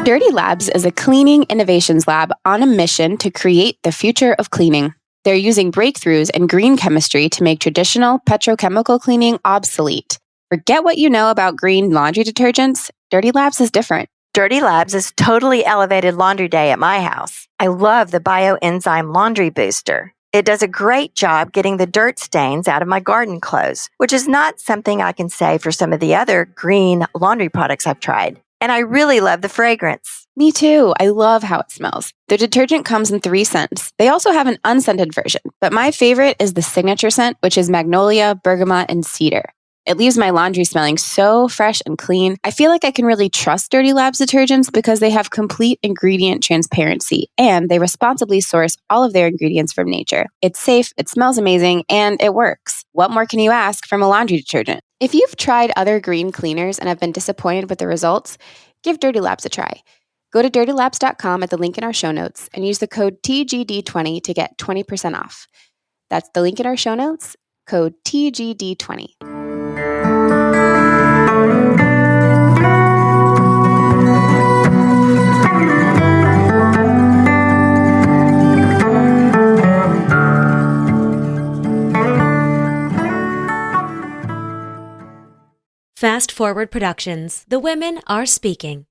Dirty Labs is a cleaning innovations lab on a mission to create the future of cleaning. They're using breakthroughs in green chemistry to make traditional petrochemical cleaning obsolete. Forget what you know about green laundry detergents. Dirty Labs is different. Dirty Labs is totally elevated laundry day at my house. I love the bioenzyme laundry booster. It does a great job getting the dirt stains out of my garden clothes, which is not something I can say for some of the other green laundry products I've tried. And I really love the fragrance. Me too. I love how it smells. Their detergent comes in 3 scents. They also have an unscented version, but my favorite is the signature scent, which is magnolia, bergamot, and cedar. It leaves my laundry smelling so fresh and clean. I feel like I can really trust Dirty Labs detergents because they have complete ingredient transparency and they responsibly source all of their ingredients from nature. It's safe, it smells amazing, and it works. What more can you ask from a laundry detergent? If you've tried other green cleaners and have been disappointed with the results, give Dirty Labs a try. Go to dirtylabs.com at the link in our show notes and use the code TGD20 to get 20% off. That's the link in our show notes, code TGD20. Fast Forward Productions. The women are speaking.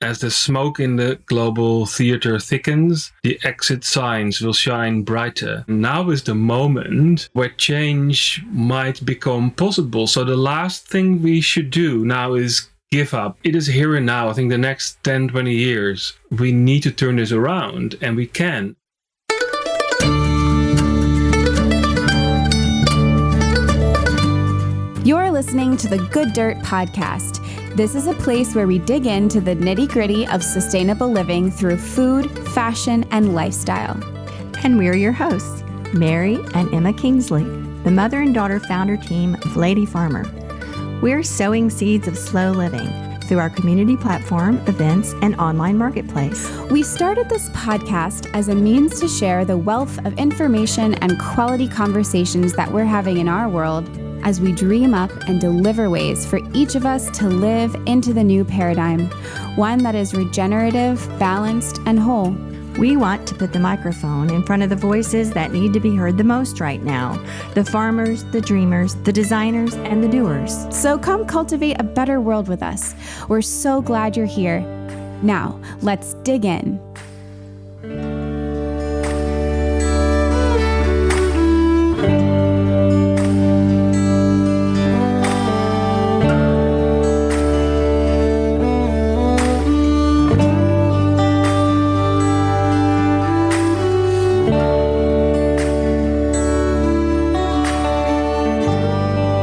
As the smoke in the global theater thickens, the exit signs will shine brighter. Now is the moment where change might become possible. So the last thing we should do now is give up. It is here and now. I think the next 10, 20 years, we need to turn this around, and we can. You're listening to the Good Dirt Podcast. This is a place where we dig into the nitty-gritty of sustainable living through food, fashion, and lifestyle. And we're your hosts, Mary and Emma Kingsley, the mother and daughter founder team of Lady Farmer. We're sowing seeds of slow living through our community platform, events, and online marketplace. We started this podcast as a means to share the wealth of information and quality conversations that we're having in our world as we dream up and deliver ways for each of us to live into the new paradigm, one that is regenerative, balanced, and whole. We want to put the microphone in front of the voices that need to be heard the most right now, the farmers, the dreamers, the designers, and the doers. So come cultivate a better world with us. We're so glad you're here. Now, let's dig in.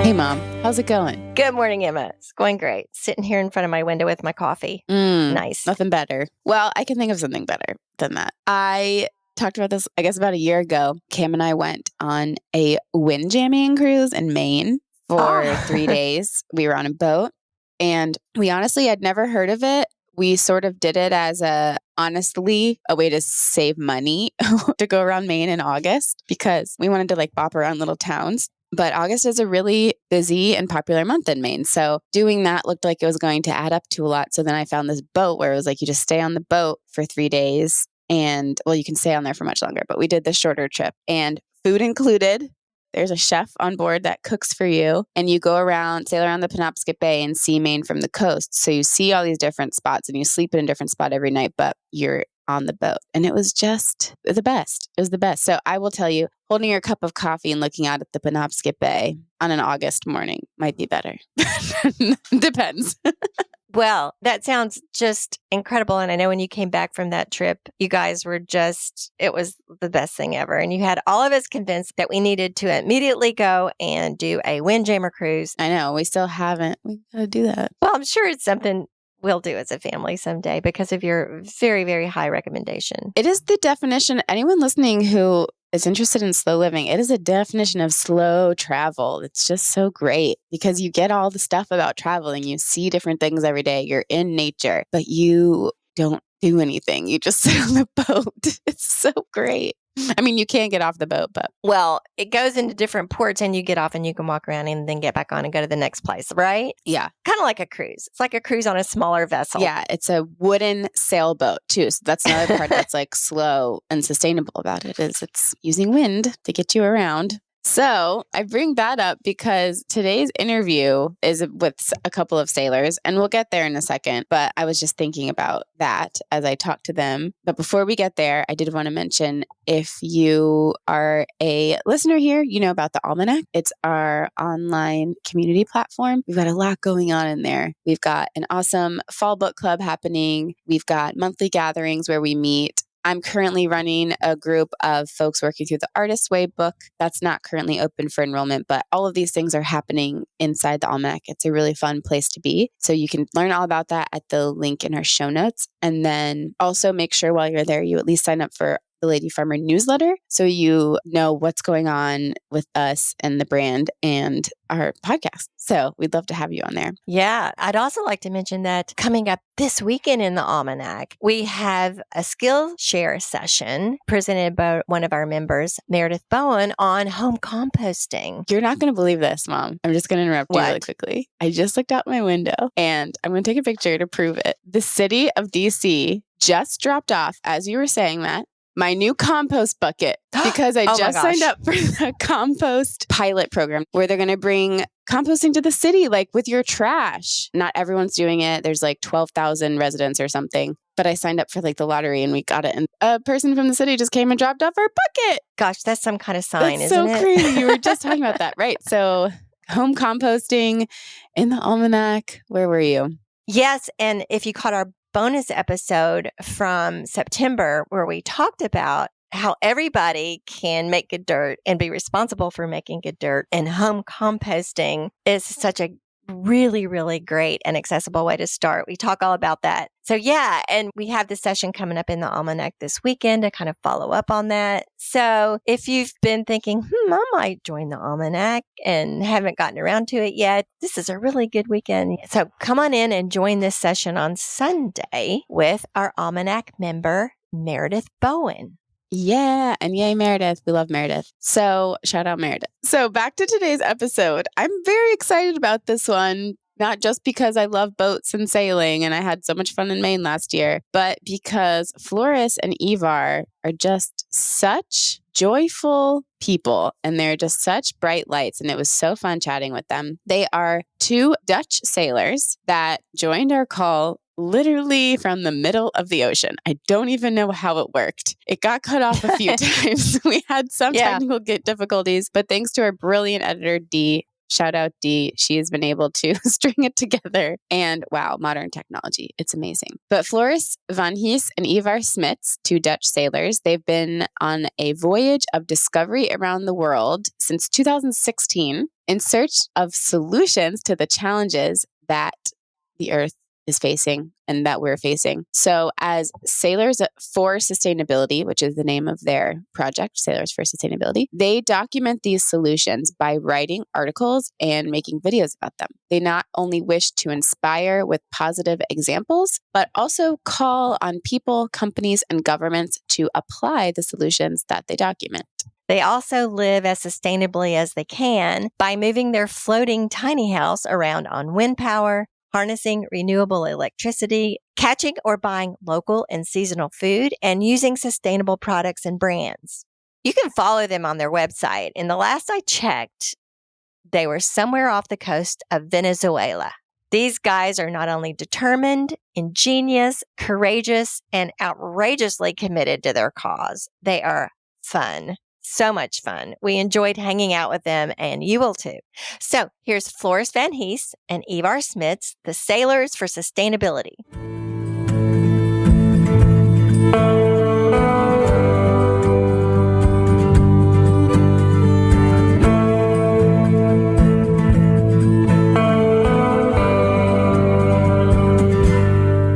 Hey, Mom. How's it going? Good morning, Emma. It's going great. Sitting here in front of my window with my coffee. Nice. Nothing better. Well, I can think of something better than that. I talked about this, I guess, about a year ago. Cam and I went on a windjamming cruise in Maine for 3 days. We were on a boat, and we honestly had never heard of it. We sort of did it as honestly, a way to save money to go around Maine in August because we wanted to bop around little towns. But August is a really busy and popular month in Maine. So doing that looked like it was going to add up to a lot. So then I found this boat where it was you just stay on the boat for 3 days and, well, you can stay on there for much longer. But we did the shorter trip and food included. There's a chef on board that cooks for you. And you go around, sail around the Penobscot Bay and see Maine from the coast. So you see all these different spots and you sleep in a different spot every night, but you're on the boat. And it was just the best. It was the best. So I will tell you, holding your cup of coffee and looking out at the Penobscot Bay on an August morning might be better. Depends. Well, that sounds just incredible. And I know when you came back from that trip, you guys were it was the best thing ever. And you had all of us convinced that we needed to immediately go and do a windjammer cruise. I know. We still haven't. We got to do that. Well, I'm sure it's something we'll do as a family someday because of your very, very high recommendation. It is the definition. Anyone listening who is interested in slow living, it is a definition of slow travel. It's just so great because you get all the stuff about traveling. You see different things every day. You're in nature, but you don't do anything. You just sit on the boat. It's so great. I mean, you can get off the boat, but Well, it goes into different ports and you get off and you can walk around and then get back on and go to the next place, right? yeah. Kind of like a cruise. It's like a cruise on a smaller vessel. Yeah, it's a wooden sailboat too. So that's another part that's like slow and sustainable about it is it's using wind to get you around. So I bring that up because today's interview is with a couple of sailors, and we'll get there in a second. But I was just thinking about that as I talked to them. But before we get there, I did want to mention if you are a listener here, you know about the Almanac. It's our online community platform. We've got a lot going on in there. We've got an awesome fall book club happening. We've got monthly gatherings where we meet. I'm currently running a group of folks working through the Artist's Way book. That's not currently open for enrollment, but all of these things are happening inside the Almanac. It's a really fun place to be. So you can learn all about that at the link in our show notes. And then also make sure while you're there, you at least sign up for the Lady Farmer newsletter so you know what's going on with us and the brand and our podcast. So we'd love to have you on there. Yeah. I'd also like to mention that coming up this weekend in the Almanac, we have a skill share session presented by one of our members, Meredith Bowen, on home composting. You're not going to believe this, Mom. I'm just going to interrupt you really What? quickly. I just looked out my window and I'm going to take a picture to prove it. The city of DC just dropped off, as you were saying that, my new compost bucket because I Oh my just signed gosh. up for the compost pilot program where they're going to bring composting to the city, like with your trash. Not everyone's doing it. There's like 12,000 residents or something. But I signed up for like the lottery and we got it. And a person from the city just came and dropped off our bucket. Gosh, that's some kind of sign, That's isn't so it? crazy. You were just talking about that, right? So home composting in the Almanac. Where were you? Yes. And if you caught our bonus episode from September where we talked about how everybody can make good dirt and be responsible for making good dirt, and home composting is such a really, really great and accessible way to start. We talk all about that. So yeah, and we have this session coming up in the Almanac this weekend to kind of follow up on that. So if you've been thinking, I might join the Almanac and haven't gotten around to it yet, this is a really good weekend. So come on in and join this session on Sunday with our Almanac member, Meredith Bowen. Yeah. And yay, Meredith. We love Meredith. So shout out Meredith. So back to today's episode. I'm very excited about this one, not just because I love boats and sailing and I had so much fun in Maine last year, but because Floris and Ivar are just such joyful people and they're just such bright lights. And it was so fun chatting with them. They are two Dutch sailors that joined our call literally from the middle of the ocean. I don't even know how it worked. It got cut off a few times. We had some technical difficulties, but thanks to our brilliant editor, Dee, shout out Dee, she has been able to string it together. And wow, modern technology. It's amazing. But Floris van Hees and Ivar Smits, two Dutch sailors, they've been on a voyage of discovery around the world since 2016 in search of solutions to the challenges that the Earth is facing and that we're facing. So as Sailors for Sustainability, which is the name of their project, Sailors for Sustainability, they document these solutions by writing articles and making videos about them. They not only wish to inspire with positive examples, but also call on people, companies, and governments to apply the solutions that they document. They also live as sustainably as they can by moving their floating tiny house around on wind power, harnessing renewable electricity, catching or buying local and seasonal food, and using sustainable products and brands. You can follow them on their website. And the last I checked, they were somewhere off the coast of Venezuela. These guys are not only determined, ingenious, courageous, and outrageously committed to their cause, they are fun. So much fun. We enjoyed hanging out with them, and you will too. So here's Floris van Hees and Ivar Smits, the Sailors for Sustainability.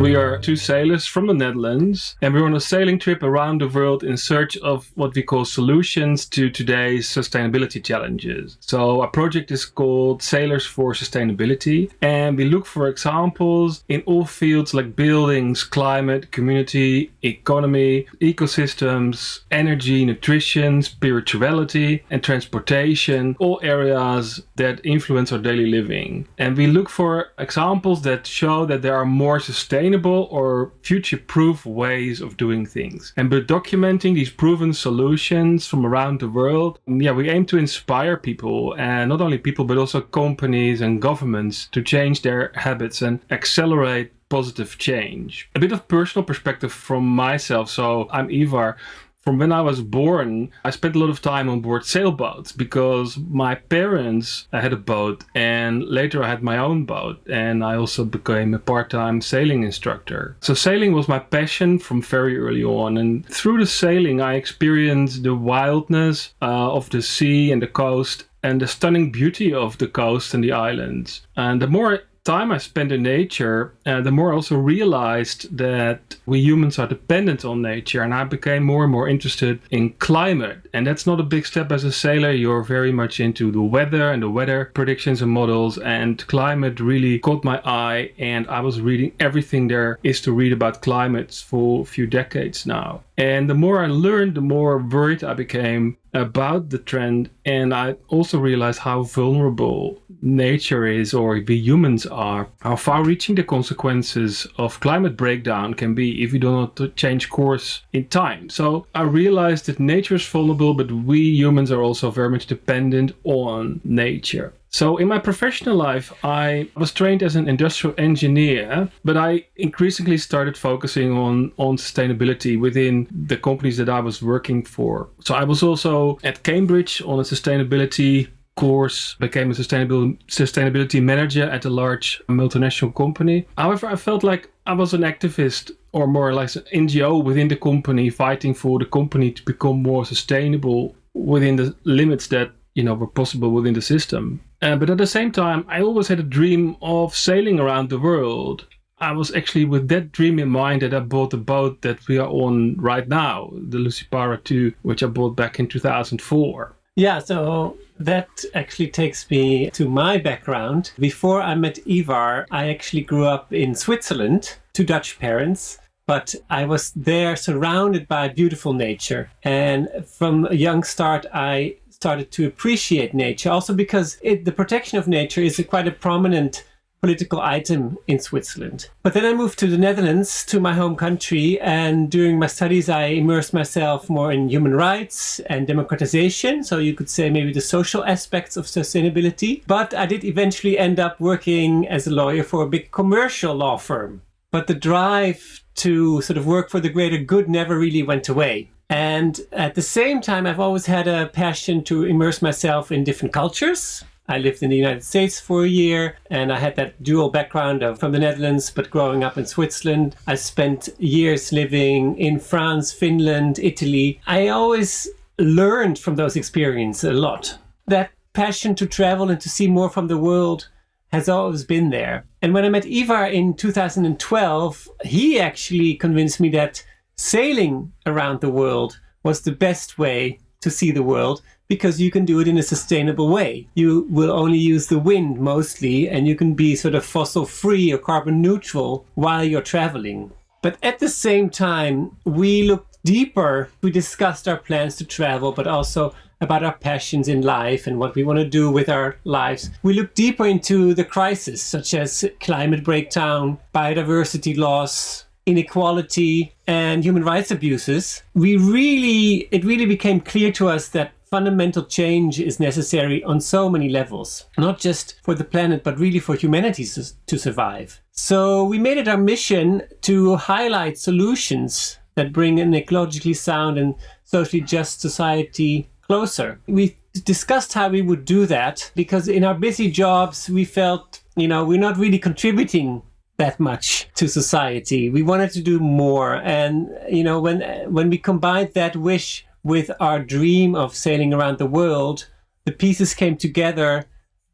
We are two sailors from the Netherlands, and we're on a sailing trip around the world in search of what we call solutions to today's sustainability challenges. So our project is called Sailors for Sustainability, and we look for examples in all fields like buildings, climate, community, economy, ecosystems, energy, nutrition, spirituality, and transportation, all areas that influence our daily living. And we look for examples that show that there are more sustainable or future-proof ways of doing things. And by documenting these proven solutions from around the world, we aim to inspire people, and not only people, but also companies and governments to change their habits and accelerate positive change. A bit of personal perspective from myself. So I'm Ivar. From when I was born, I spent a lot of time on board sailboats because my parents had a boat, and later I had my own boat, and I also became a part-time sailing instructor. So sailing was my passion from very early on, and through the sailing I experienced the wildness of the sea and the coast and the stunning beauty of the coast and the islands. And the more time I spent in nature, the more I also realized that we humans are dependent on nature, and I became more and more interested in climate. And that's not a big step as a sailor. You're very much into the weather and the weather predictions and models, and climate really caught my eye, and I was reading everything there is to read about climates for a few decades now. And the more I learned, the more worried I became about the trend, and I also realized how vulnerable nature is, or we humans are, how far-reaching the consequences of climate breakdown can be if we do not change course in time. So I realized that nature is vulnerable, but we humans are also very much dependent on nature. So in my professional life, I was trained as an industrial engineer, but I increasingly started focusing on sustainability within the companies that I was working for. So I was also at Cambridge on a sustainability course, became a sustainability manager at a large multinational company. However, I felt like I was an activist, or more like an NGO within the company, fighting for the company to become more sustainable within the limits that were possible within the system. But at the same time, I always had a dream of sailing around the world. I was actually with that dream in mind that I bought the boat that we are on right now, the Lucipara 2, which I bought back in 2004. Yeah, so that actually takes me to my background. Before I met Ivar, I actually grew up in Switzerland to Dutch parents, but I was there surrounded by beautiful nature. And from a young start, I started to appreciate nature, also because the protection of nature is quite a prominent political item in Switzerland. But then I moved to the Netherlands, to my home country, and during my studies I immersed myself more in human rights and democratization, so you could say maybe the social aspects of sustainability. But I did eventually end up working as a lawyer for a big commercial law firm. But the drive to sort of work for the greater good never really went away. And at the same time, I've always had a passion to immerse myself in different cultures. I lived in the United States for a year, and I had that dual background from the Netherlands, but growing up in Switzerland. I spent years living in France, Finland, Italy. I always learned from those experiences a lot. That passion to travel and to see more from the world has always been there. And when I met Ivar in 2012, he actually convinced me that sailing around the world was the best way to see the world, because you can do it in a sustainable way. You will only use the wind mostly, and you can be sort of fossil free or carbon neutral while you're traveling. But at the same time, we looked deeper. We discussed our plans to travel, but also about our passions in life and what we want to do with our lives. We looked deeper into the crises, such as climate breakdown, biodiversity loss, inequality, and human rights abuses. It really became clear to us that fundamental change is necessary on so many levels, not just for the planet, but really for humanity to survive. So we made it our mission to highlight solutions that bring an ecologically sound and socially just society closer. We discussed how we would do that, because in our busy jobs, we felt, we're not really contributing that much to society. We wanted to do more. And, when we combined that wish with our dream of sailing around the world, the pieces came together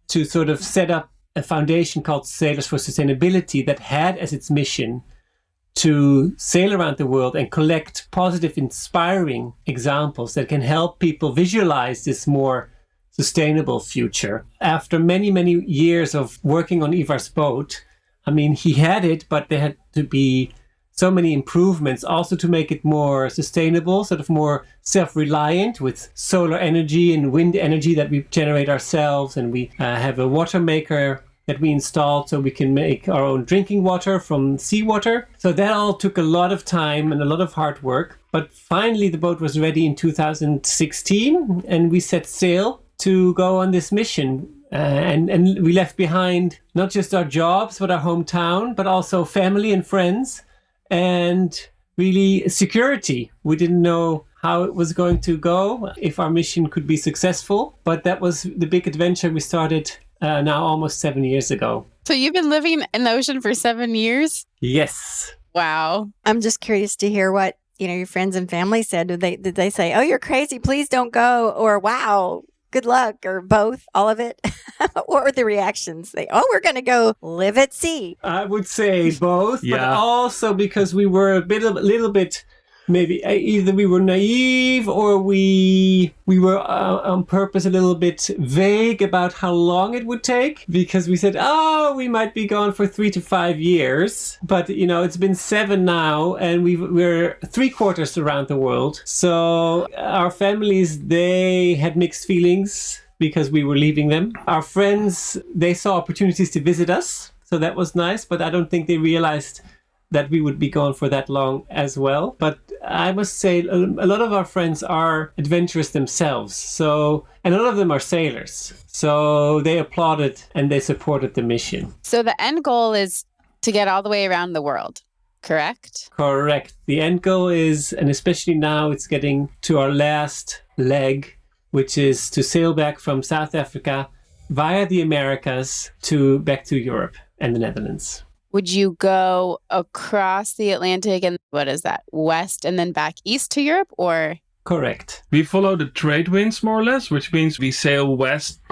to sort of set up a foundation called Sailors for Sustainability that had as its mission to sail around the world and collect positive, inspiring examples that can help people visualize this more sustainable future. After many, many years of working on Ivar's boat, I mean, he had it, but there had to be so many improvements also to make it more sustainable, sort of more self-reliant with solar energy and wind energy that we generate ourselves. And we have a water maker that we installed so we can make our own drinking water from seawater. So that all took a lot of time and a lot of hard work. But finally, the boat was ready in 2016, and we set sail to go on this mission. And we left behind not just our jobs, but our hometown, but also family and friends, and really security. We didn't know how it was going to go, if our mission could be successful. But that was the big adventure we started now almost 7 years ago. So you've been living in the ocean for 7 years? Yes. Wow. I'm just curious to hear what, your friends and family said. Did they say, "Oh, you're crazy, please don't go," or "Wow, good luck," or both, all of it? What were the reactions? We're going to go live at sea. I would say both, Yeah. but also because we were a little bit, maybe either we were naive or we were on purpose a little bit vague about how long it would take, because we said, we might be gone for 3 to 5 years. But, it's been 7 now, and we're 3/4 around the world. So our families, they had mixed feelings because we were leaving them. Our friends, they saw opportunities to visit us. So that was nice, but I don't think they realized that we would be gone for that long as well. But I must say, a lot of our friends are adventurous themselves. And a lot of them are sailors. So they applauded and they supported the mission. So the end goal is to get all the way around the world, correct? Correct. The end goal is, and especially now it's getting to our last leg, which is to sail back from South Africa via the Americas back to Europe and the Netherlands. Would you go across the Atlantic and west and then back east to Europe, or? Correct. We follow the trade winds more or less, which means we sail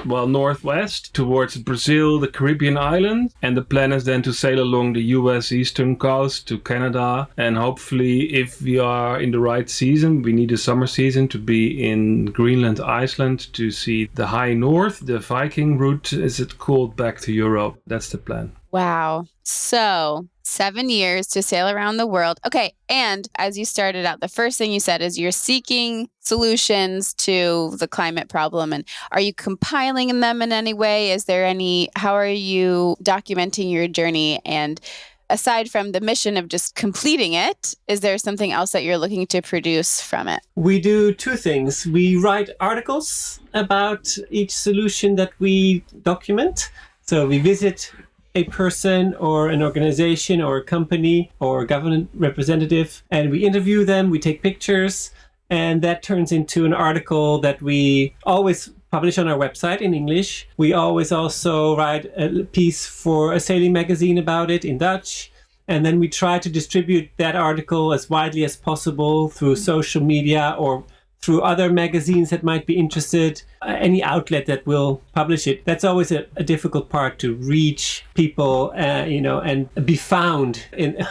northwest towards Brazil, the Caribbean islands. And the plan is then to sail along the US eastern coast to Canada. And hopefully, if we are in the right season, we need a summer season to be in Greenland, Iceland to see the high north, the Viking route, is it called, back to Europe. That's the plan. Wow. So 7 years to sail around the world. Okay. And as you started out, the first thing you said is you're seeking solutions to the climate problem. And are you compiling them in any way? How are you documenting your journey? And aside from the mission of just completing it, is there something else that you're looking to produce from it? We do 2 things. We write articles about each solution that we document. So we visit a person or an organization or a company or a government representative, and we interview them, we take pictures, and that turns into an article that we always publish on our website in English. We always also write a piece for a sailing magazine about it in Dutch, and then we try to distribute that article as widely as possible through social media or through other magazines that might be interested, any outlet that will publish it. That's always a difficult part, to reach people, and be found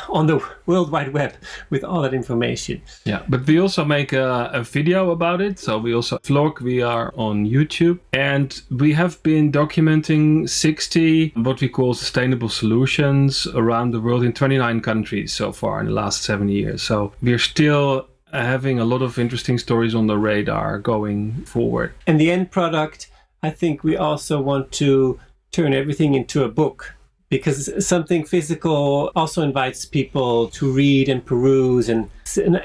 on the World Wide Web with all that information. Yeah, but we also make a video about it. So we also vlog. We are on YouTube, and we have been documenting 60 what we call sustainable solutions around the world in 29 countries so far in the last 7 years. So we're still having a lot of interesting stories on the radar going forward. And the end product, I think we also want to turn everything into a book, because something physical also invites people to read and peruse, and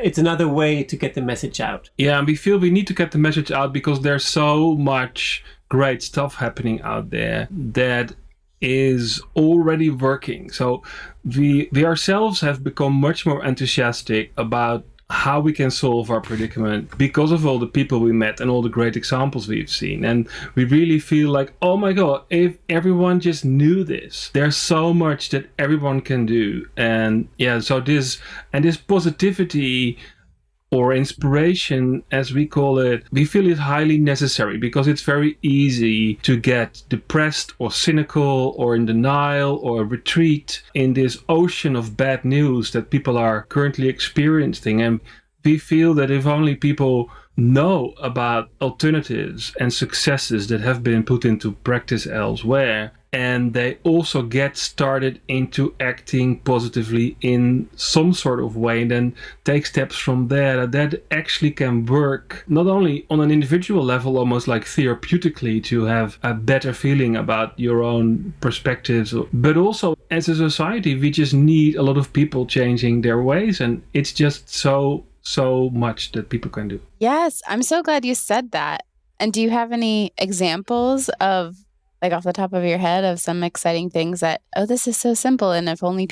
it's another way to get the message out. Yeah, and we feel we need to get the message out because there's so much great stuff happening out there that is already working. So we ourselves have become much more enthusiastic about how we can solve our predicament because of all the people we met and all the great examples we've seen. And we really feel like, oh my God, if everyone just knew this, there's so much that everyone can do. And yeah, so this positivity or inspiration, as we call it, we feel it highly necessary because it's very easy to get depressed or cynical or in denial or retreat in this ocean of bad news that people are currently experiencing. And we feel that if only people know about alternatives and successes that have been put into practice elsewhere, and they also get started into acting positively in some sort of way, and then take steps from there, that actually can work not only on an individual level, almost like therapeutically, to have a better feeling about your own perspectives, but also as a society, we just need a lot of people changing their ways, and it's just so much that people can do. Yes, I'm so glad you said that. And do you have any examples of, like off the top of your head, of some exciting things that, oh, this is so simple, and if only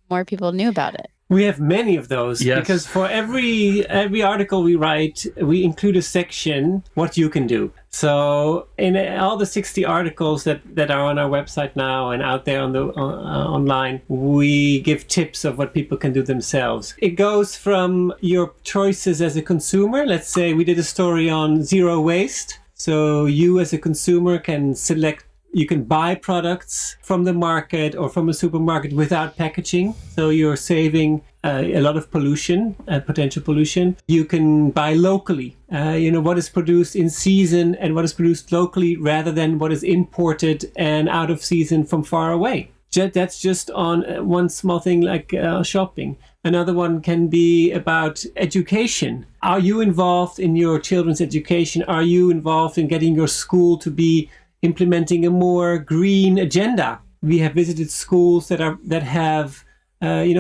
more people knew about it? We have many of those, yes, because for every article we write, we include a section, what you can do. So in all the 60 articles that are on our website now and out there on the online, we give tips of what people can do themselves. It goes from your choices as a consumer. Let's say we did a story on zero waste. So you as a consumer can select, you can buy products from the market or from a supermarket without packaging. So you're saving a lot of pollution, potential pollution. You can buy locally, what is produced in season and what is produced locally rather than what is imported and out of season from far away. That's just on one small thing like shopping. Another one can be about education. Are you involved in your children's education? Are you involved in getting your school to be implementing a more green agenda? We have visited schools that have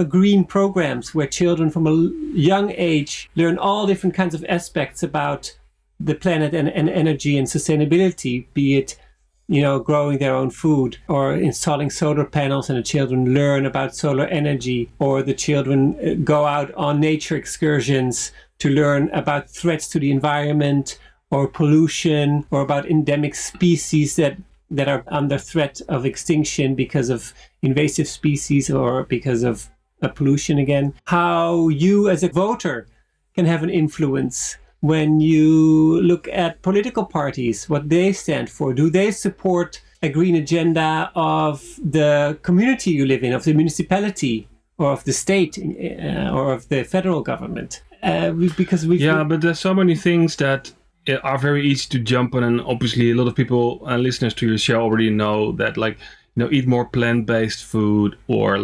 green programs where children from a young age learn all different kinds of aspects about the planet and energy and sustainability, be it growing their own food or installing solar panels, and the children learn about solar energy, or the children go out on nature excursions to learn about threats to the environment or pollution, or about endemic species that are under threat of extinction because of invasive species or because of pollution again. How you as a voter can have an influence when you look at political parties, what they stand for. Do they support a green agenda of the community you live in, of the municipality or of the state or of the federal government? But there's so many things that are very easy to jump on, and obviously a lot of people and listeners to your show already know that, eat more plant-based food, or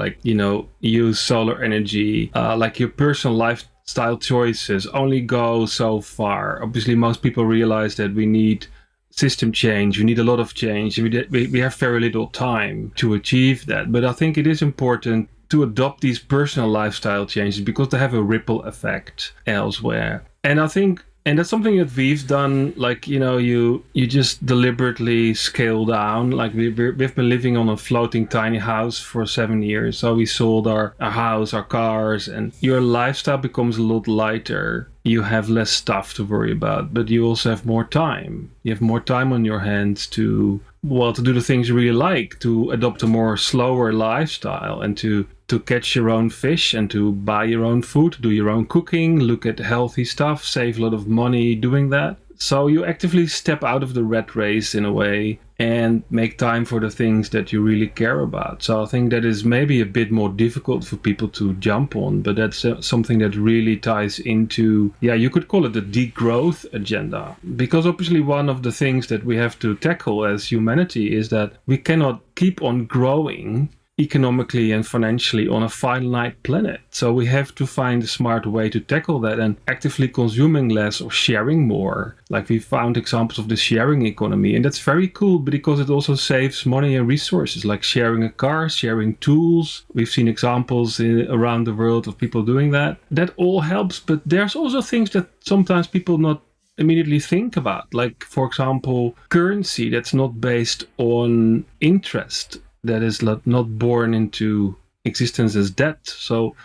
use solar energy, your personal lifestyle choices only go so far. Obviously most people realize that we need system change, we need a lot of change, we have very little time to achieve that. But I think it is important to adopt these personal lifestyle changes because they have a ripple effect elsewhere. And I think, and that's something that we've done, you just deliberately scale down. We've been living on a floating tiny house for 7 years. So we sold our house, our cars, and your lifestyle becomes a lot lighter. You have less stuff to worry about, but you also have more time. You have more time on your hands to do the things you really like, to adopt a more slower lifestyle, and to catch your own fish, and to buy your own food, to do your own cooking, look at healthy stuff, save a lot of money doing that. So you actively step out of the rat race in a way and make time for the things that you really care about. So I think that is maybe a bit more difficult for people to jump on, but that's something that really ties into, you could call it the degrowth agenda. Because obviously one of the things that we have to tackle as humanity is that we cannot keep on growing economically and financially on a finite planet. So we have to find a smart way to tackle that, and actively consuming less or sharing more. We found examples of the sharing economy, and that's very cool because it also saves money and resources, like sharing a car, sharing tools. We've seen examples around the world of people doing that. That all helps, but there's also things that sometimes people not immediately think about, like, for example, currency that's not based on interest, that is not born into existence as debt. So,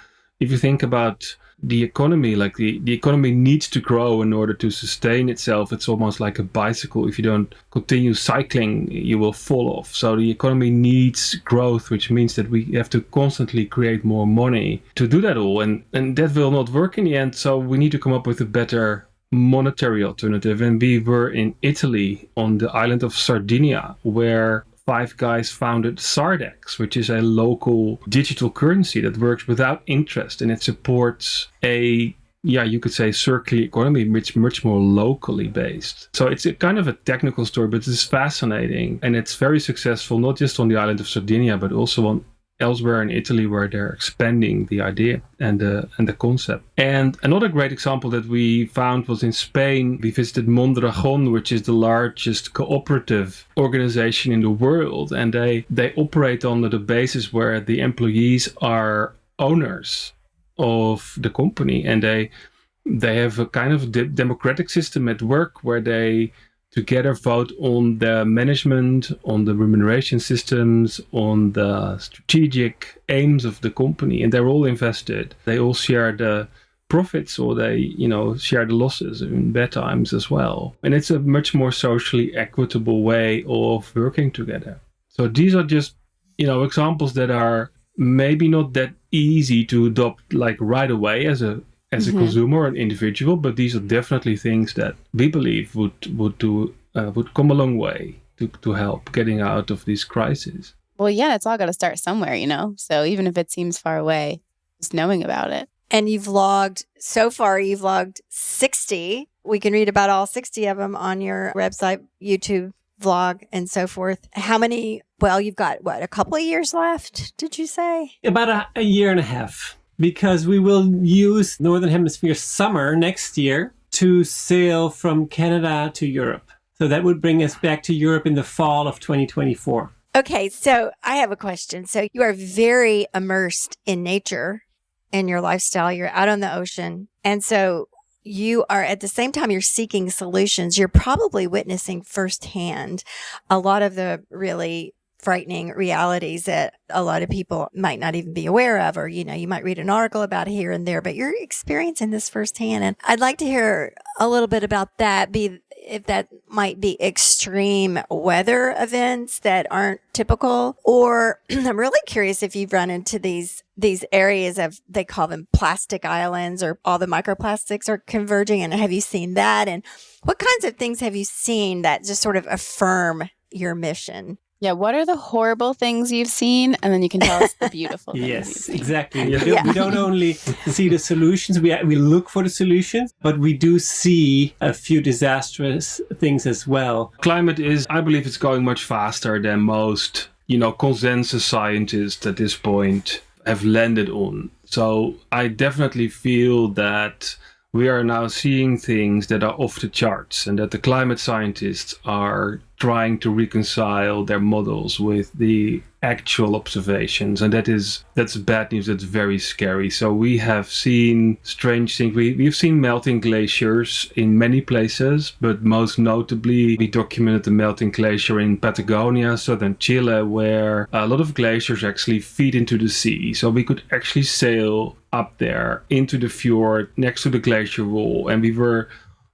if you think about the economy, like the economy needs to grow in order to sustain itself. It's almost like a bicycle. If you don't continue cycling, you will fall off. So the economy needs growth, which means that we have to constantly create more money to do that all. And that will not work in the end. So we need to come up with a better monetary alternative. And we were in Italy on the island of Sardinia, where 5 guys founded Sardex, which is a local digital currency that works without interest, and it supports you could say circular economy, which much more locally based. So it's a kind of a technical story, but it's fascinating, and it's very successful, not just on the island of Sardinia, but also elsewhere in Italy, where they're expanding the idea and the concept. And another great example that we found was in Spain. We visited Mondragon, which is the largest cooperative organization in the world, and they operate under the basis where the employees are owners of the company, and they have a kind of democratic system at work where they together vote on the management, on the remuneration systems, on the strategic aims of the company, and they're all invested. They all share the profits, or they, share the losses in bad times as well. And it's a much more socially equitable way of working together. So these are just, examples that are maybe not that easy to adopt like right away as a consumer or an individual, but these are definitely things that we believe would come a long way to help getting out of this crisis. Well, yeah, it's all got to start somewhere, So even if it seems far away, just knowing about it. And you've logged 60. We can read about all 60 of them on your website, YouTube, vlog, and so forth. How many? Well, you've got, a couple of years left, did you say? About a year and a half. Because we will use Northern Hemisphere summer next year to sail from Canada to Europe. So that would bring us back to Europe in the fall of 2024. Okay, so I have a question. So you are very immersed in nature and your lifestyle. You're out on the ocean. And so you are, at the same time, you're seeking solutions. You're probably witnessing firsthand a lot of the really frightening realities that a lot of people might not even be aware of, or, you might read an article about here and there, but you're experiencing this firsthand. And I'd like to hear a little bit about that, if that might be extreme weather events that aren't typical, or I'm really curious if you've run into these areas they call them plastic islands, or all the microplastics are converging. And have you seen that? And what kinds of things have you seen that just sort of affirm your mission? Yeah, what are the horrible things you've seen? And then you can tell us the beautiful things. Yes, exactly. We don't only see the solutions, we look for the solutions, but we do see a few disastrous things as well. Climate I believe it's going much faster than most, consensus scientists at this point have landed on. So I definitely feel that we are now seeing things that are off the charts, and that the climate scientists are trying to reconcile their models with the actual observations. And that's bad news. That's very scary. So we have seen strange things. We've seen melting glaciers in many places, but most notably we documented the melting glacier in Patagonia, southern Chile, where a lot of glaciers actually feed into the sea. So we could actually sail up there into the fjord next to the glacier wall, and we were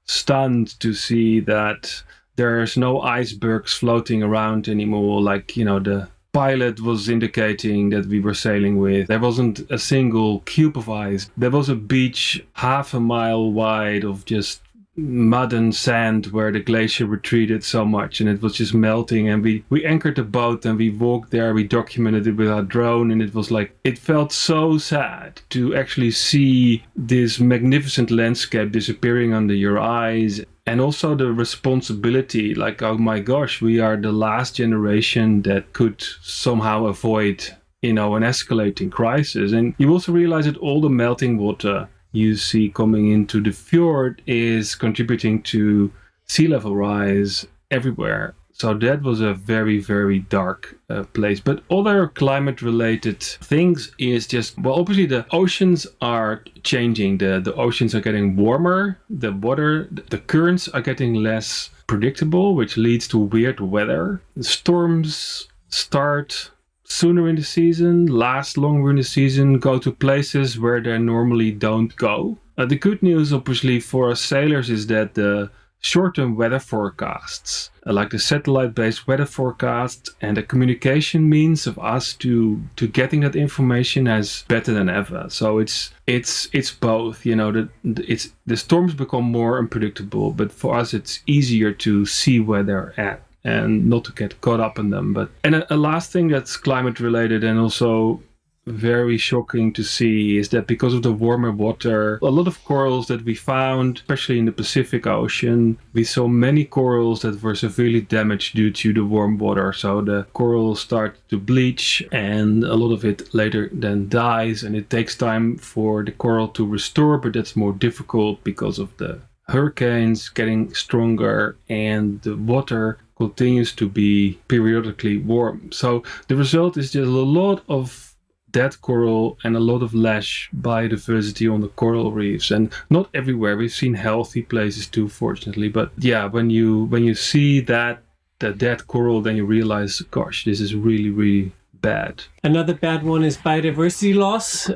stunned to see that there's no icebergs floating around anymore, like the pilot was indicating that we were sailing with. There wasn't a single cube of ice. There was a beach half a mile wide of just mud and sand where the glacier retreated so much, and it was just melting. And we anchored the boat and we walked there. We documented it with our drone, and it felt so sad to actually see this magnificent landscape disappearing under your eyes. And also the responsibility, like, oh my gosh, we are the last generation that could somehow avoid, an escalating crisis. And you also realize that all the melting water you see coming into the fjord is contributing to sea level rise everywhere. So that was a very, very dark place. But other climate-related things is just, obviously the oceans are changing. The oceans are getting warmer. The currents are getting less predictable, which leads to weird weather. Storms start sooner in the season, last longer in the season, go to places where they normally don't go. The good news, obviously, for us sailors is that the short-term weather forecasts, like the satellite-based weather forecasts and the communication means of us to getting that information is better than ever. So it's both, the storms become more unpredictable, but for us it's easier to see where they're at and not to get caught up in them. And a last thing that's climate related and also very shocking to see is that because of the warmer water, a lot of corals that we found, especially in the Pacific Ocean, we saw many corals that were severely damaged due to the warm water. So the corals start to bleach and a lot of it later then dies, and it takes time for the coral to restore, but that's more difficult because of the hurricanes getting stronger and the water continues to be periodically warm. So the result is just a lot of dead coral and a lot of less biodiversity on the coral reefs, and not everywhere. We've seen healthy places too, fortunately. But yeah, when you see that the dead coral, then you realize, gosh, this is really, really bad. Another bad one is biodiversity loss.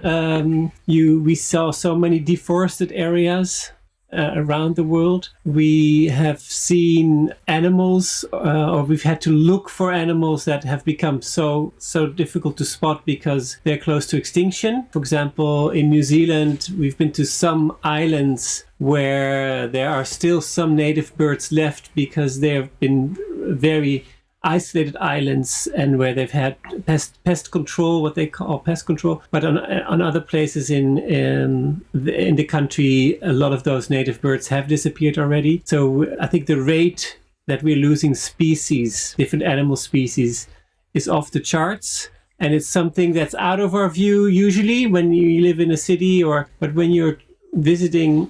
We saw so many deforested areas around the world. We have seen animals, or we've had to look for animals that have become so difficult to spot because they're close to extinction. For example, in New Zealand, we've been to some islands where there are still some native birds left because they have been very isolated islands and where they've had pest control, what they call pest control. But on other places in the country, a lot of those native birds have disappeared already. So I think the rate that we're losing species, different animal species, is off the charts. And it's something that's out of our view usually when you live in a city, but when you're visiting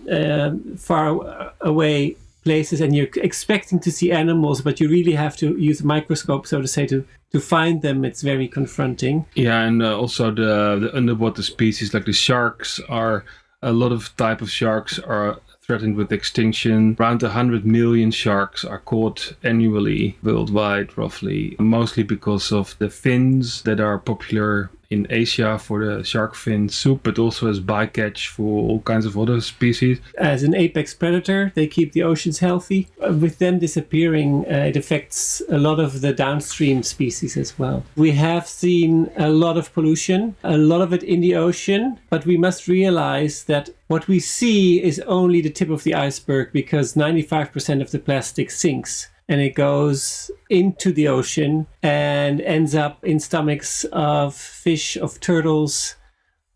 far away places and you're expecting to see animals, but you really have to use a microscope, so to say, to find them. It's very confronting. Yeah, and also the underwater species like the sharks are, a lot of type of sharks are threatened with extinction. Around 100 million sharks are caught annually worldwide, roughly, mostly because of the fins that are popular in Asia for the shark fin soup, but also as bycatch for all kinds of other species. As an apex predator, they keep the oceans healthy. With them disappearing, it affects a lot of the downstream species as well. We have seen a lot of pollution, a lot of it in the ocean, but we must realize that what we see is only the tip of the iceberg, because 95% of the plastic sinks. And it goes into the ocean and ends up in stomachs of fish, of turtles,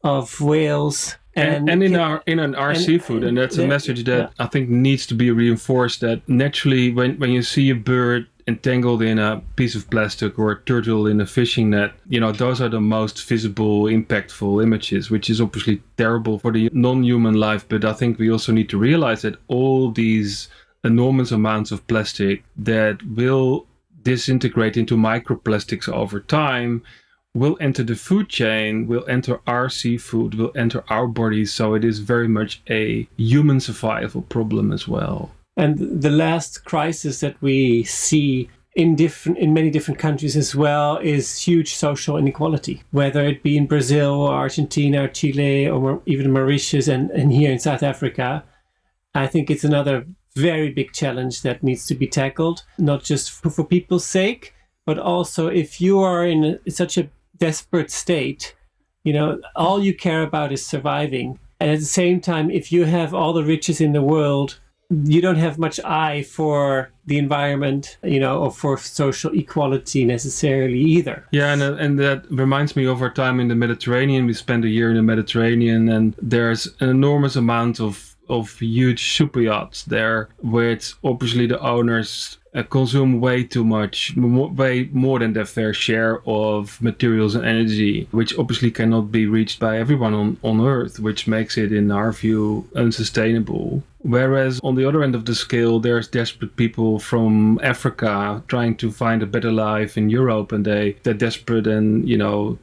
of whales. And in our seafood. And that's a message that I think needs to be reinforced, that naturally when you see a bird entangled in a piece of plastic or a turtle in a fishing net, those are the most visible, impactful images, which is obviously terrible for the non-human life. But I think we also need to realize that all these enormous amounts of plastic that will disintegrate into microplastics over time will enter the food chain, will enter our seafood, will enter our bodies. So it is very much a human survival problem as well. And the last crisis that we see in many different countries as well is huge social inequality, whether it be in Brazil or Argentina or Chile or even Mauritius and here in South Africa. I think it's another very big challenge that needs to be tackled, not just for people's sake, but also if you are in such a desperate state, all you care about is surviving. And at the same time, if you have all the riches in the world, you don't have much eye for the environment, or for social equality necessarily either. Yeah, and that reminds me of our time in the Mediterranean. We spent a year in the Mediterranean, and there's an enormous amount of huge super yachts there, which obviously the owners consume way too much, way more than their fair share of materials and energy, which obviously cannot be reached by everyone on Earth, which makes it, in our view, unsustainable. Whereas on the other end of the scale, there's desperate people from Africa trying to find a better life in Europe, and they're desperate and,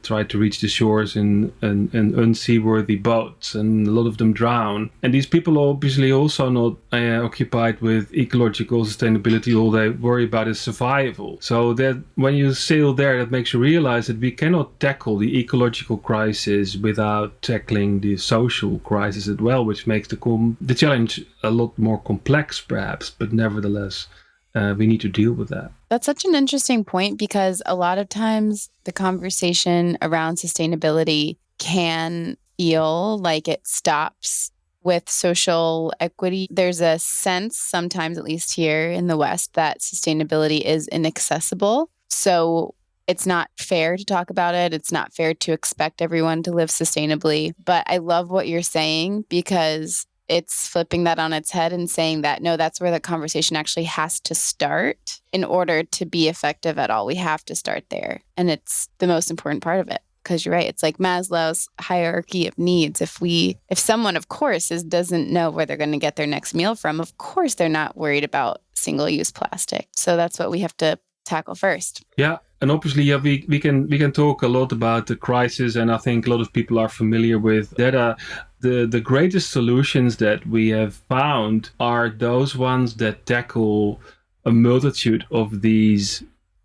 try to reach the shores in unseaworthy boats, and a lot of them drown. And these people are obviously also not occupied with ecological sustainability. All they worry about is survival. So that when you sail there, that makes you realize that we cannot tackle the ecological crisis without tackling the social crisis as well, which makes the challenge a lot more complex, perhaps, but nevertheless, we need to deal with that. That's such an interesting point, because a lot of times the conversation around sustainability can feel like it stops with social equity. There's a sense, sometimes at least here in the West, that sustainability is inaccessible. So it's not fair to talk about it. It's not fair to expect everyone to live sustainably. But I love what you're saying, because it's flipping that on its head and saying that, no, that's where the conversation actually has to start in order to be effective at all. We have to start there. And it's the most important part of it, because you're right. It's like Maslow's hierarchy of needs. If someone, of course, doesn't know where they're going to get their next meal from, of course, they're not worried about single-use plastic. So that's what we have to tackle first. Yeah. And obviously, we can talk a lot about the crisis, and I think a lot of people are familiar with that. The greatest solutions that we have found are those ones that tackle a multitude of these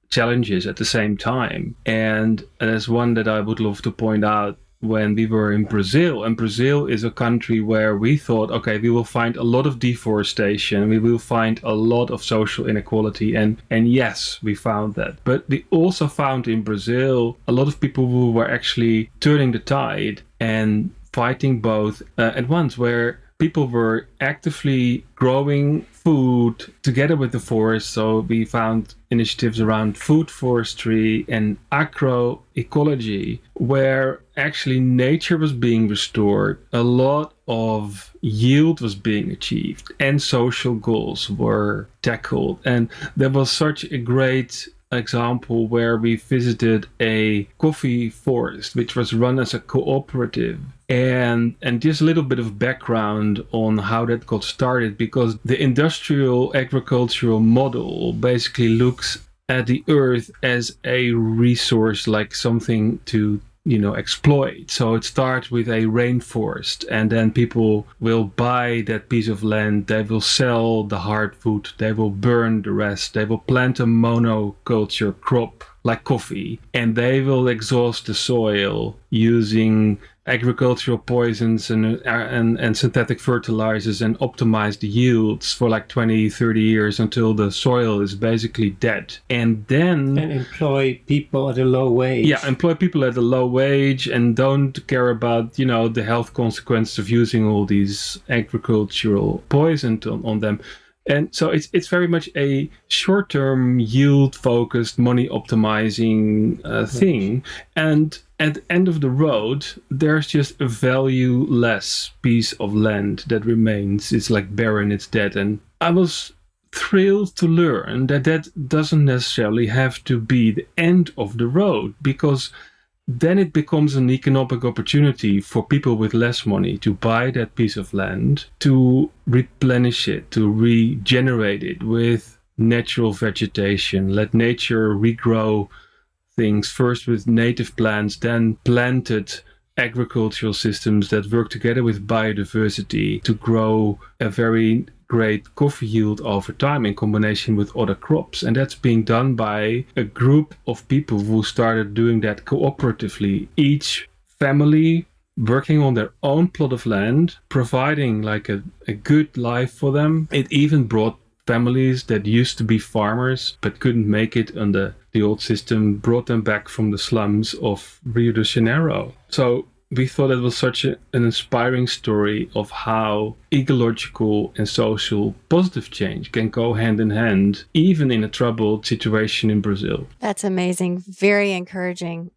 challenges at the same time. And there's one that I would love to point out. When we were in Brazil, and Brazil is a country where we thought, okay, we will find a lot of deforestation, we will find a lot of social inequality, and yes, we found that. But we also found in Brazil a lot of people who were actually turning the tide and fighting both at once, where people were actively growing food together with the forest. So we found initiatives around food forestry and agroecology, where actually nature was being restored, a lot of yield was being achieved, and social goals were tackled. And there was such a great example where we visited a coffee forest, which was run as a cooperative. And just a little bit of background on how that got started, because the industrial agricultural model basically looks at the earth as a resource, like something to exploit. So it starts with a rainforest, and then people will buy that piece of land, they will sell the hardwood, they will burn the rest, they will plant a monoculture crop like coffee, and they will exhaust the soil using agricultural poisons and synthetic fertilizers, and optimize the yields for like 20-30 years until the soil is basically dead. And then employ people at a low wage. Yeah, employ people at a low wage, and don't care about the health consequences of using all these agricultural poisons on them. And so it's very much a short-term, yield-focused, money-optimizing thing. And at the end of the road, there's just a valueless piece of land that remains. It's like barren, it's dead. And I was thrilled to learn that doesn't necessarily have to be the end of the road, because then it becomes an economic opportunity for people with less money to buy that piece of land, to replenish it, to regenerate it with natural vegetation, let nature regrow things, first with native plants, then planted agricultural systems that work together with biodiversity to grow a very great coffee yield over time in combination with other crops. And that's being done by a group of people who started doing that cooperatively, each family working on their own plot of land, providing like a good life for them. It even brought families that used to be farmers but couldn't make it under the old system, brought them back from the slums of Rio de Janeiro. So we thought it was such an inspiring story of how ecological and social positive change can go hand in hand, even in a troubled situation in Brazil. That's amazing. Very encouraging.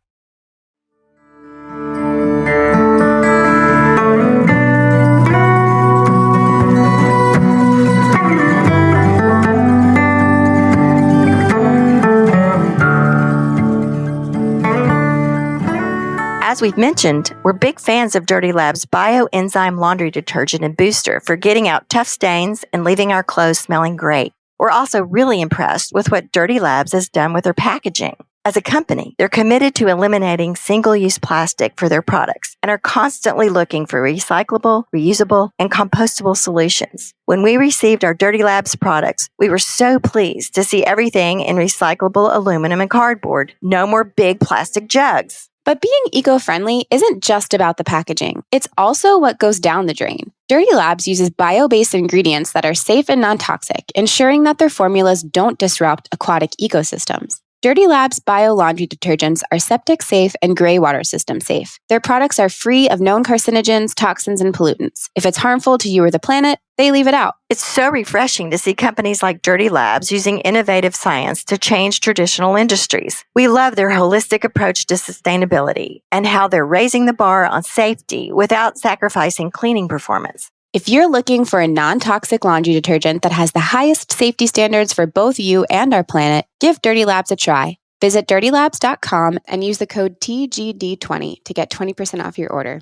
As we've mentioned, we're big fans of Dirty Lab's bioenzyme laundry detergent and booster for getting out tough stains and leaving our clothes smelling great. We're also really impressed with what Dirty Labs has done with their packaging. As a company, they're committed to eliminating single-use plastic for their products and are constantly looking for recyclable, reusable, and compostable solutions. When we received our Dirty Labs products, we were so pleased to see everything in recyclable aluminum and cardboard. No more big plastic jugs. But being eco-friendly isn't just about the packaging. It's also what goes down the drain. Dirty Labs uses bio-based ingredients that are safe and non-toxic, ensuring that their formulas don't disrupt aquatic ecosystems. Dirty Labs bio laundry detergents are septic safe and gray water system safe. Their products are free of known carcinogens, toxins, and pollutants. If it's harmful to you or the planet, they leave it out. It's so refreshing to see companies like Dirty Labs using innovative science to change traditional industries. We love their holistic approach to sustainability and how they're raising the bar on safety without sacrificing cleaning performance. If you're looking for a non-toxic laundry detergent that has the highest safety standards for both you and our planet, give Dirty Labs a try. Visit dirtylabs.com and use the code TGD20 to get 20% off your order.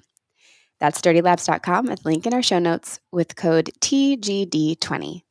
That's dirtylabs.com at the link in our show notes with code TGD20.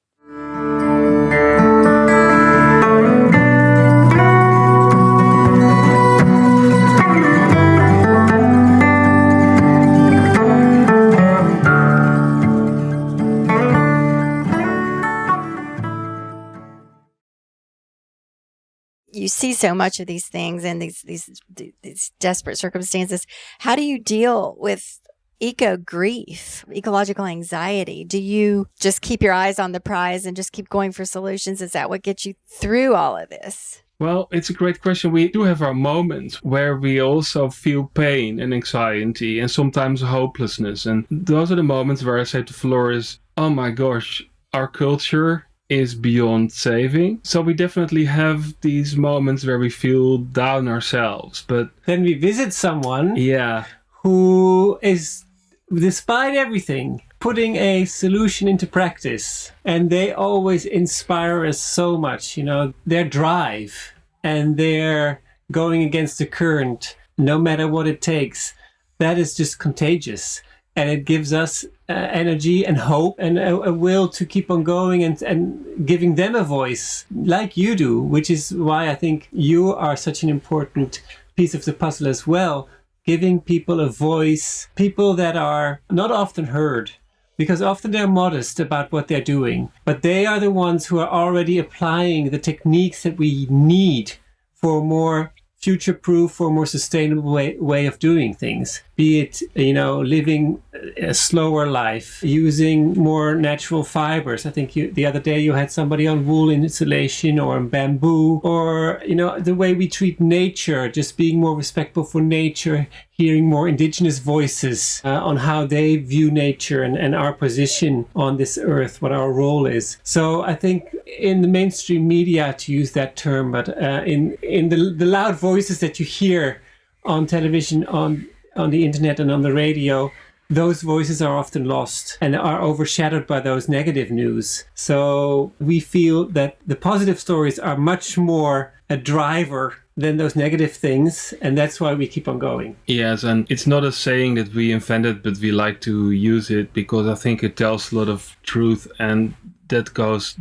You see so much of these things and these desperate circumstances. How do you deal with eco grief, ecological anxiety? Do you just keep your eyes on the prize and just keep going for solutions? Is that what gets you through all of this? Well, it's a great question. We do have our moments where we also feel pain and anxiety and sometimes hopelessness. And those are the moments where I say to Floris, oh my gosh, our culture is beyond saving. So we definitely have these moments where we feel down ourselves. But then we visit someone yeah, who is, despite everything, putting a solution into practice. And they always inspire us so much, you know, their drive and their going against the current, no matter what it takes. That is just contagious. And it gives us energy and hope and a will to keep on going and giving them a voice like you do, which is why I think you are such an important piece of the puzzle as well. Giving people a voice, people that are not often heard, because often they're modest about what they're doing, but they are the ones who are already applying the techniques that we need for a more future-proof, for a more sustainable way of doing things. Be it, you know, living a slower life, using more natural fibers. I think the other day you had somebody on wool insulation or on bamboo, or, you know, the way we treat nature, just being more respectful for nature, hearing more indigenous voices on how they view nature and our position on this earth, what our role is. So I think in the mainstream media, to use that term, but in the loud voices that you hear on television, on the internet and on the radio, those voices are often lost and are overshadowed by those negative news. So we feel that the positive stories are much more a driver than those negative things, and that's why we keep on going. Yes, and it's not a saying that we invented, but we like to use it because I think it tells a lot of truth, and that goes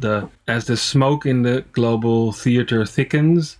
as the smoke in the global theater thickens,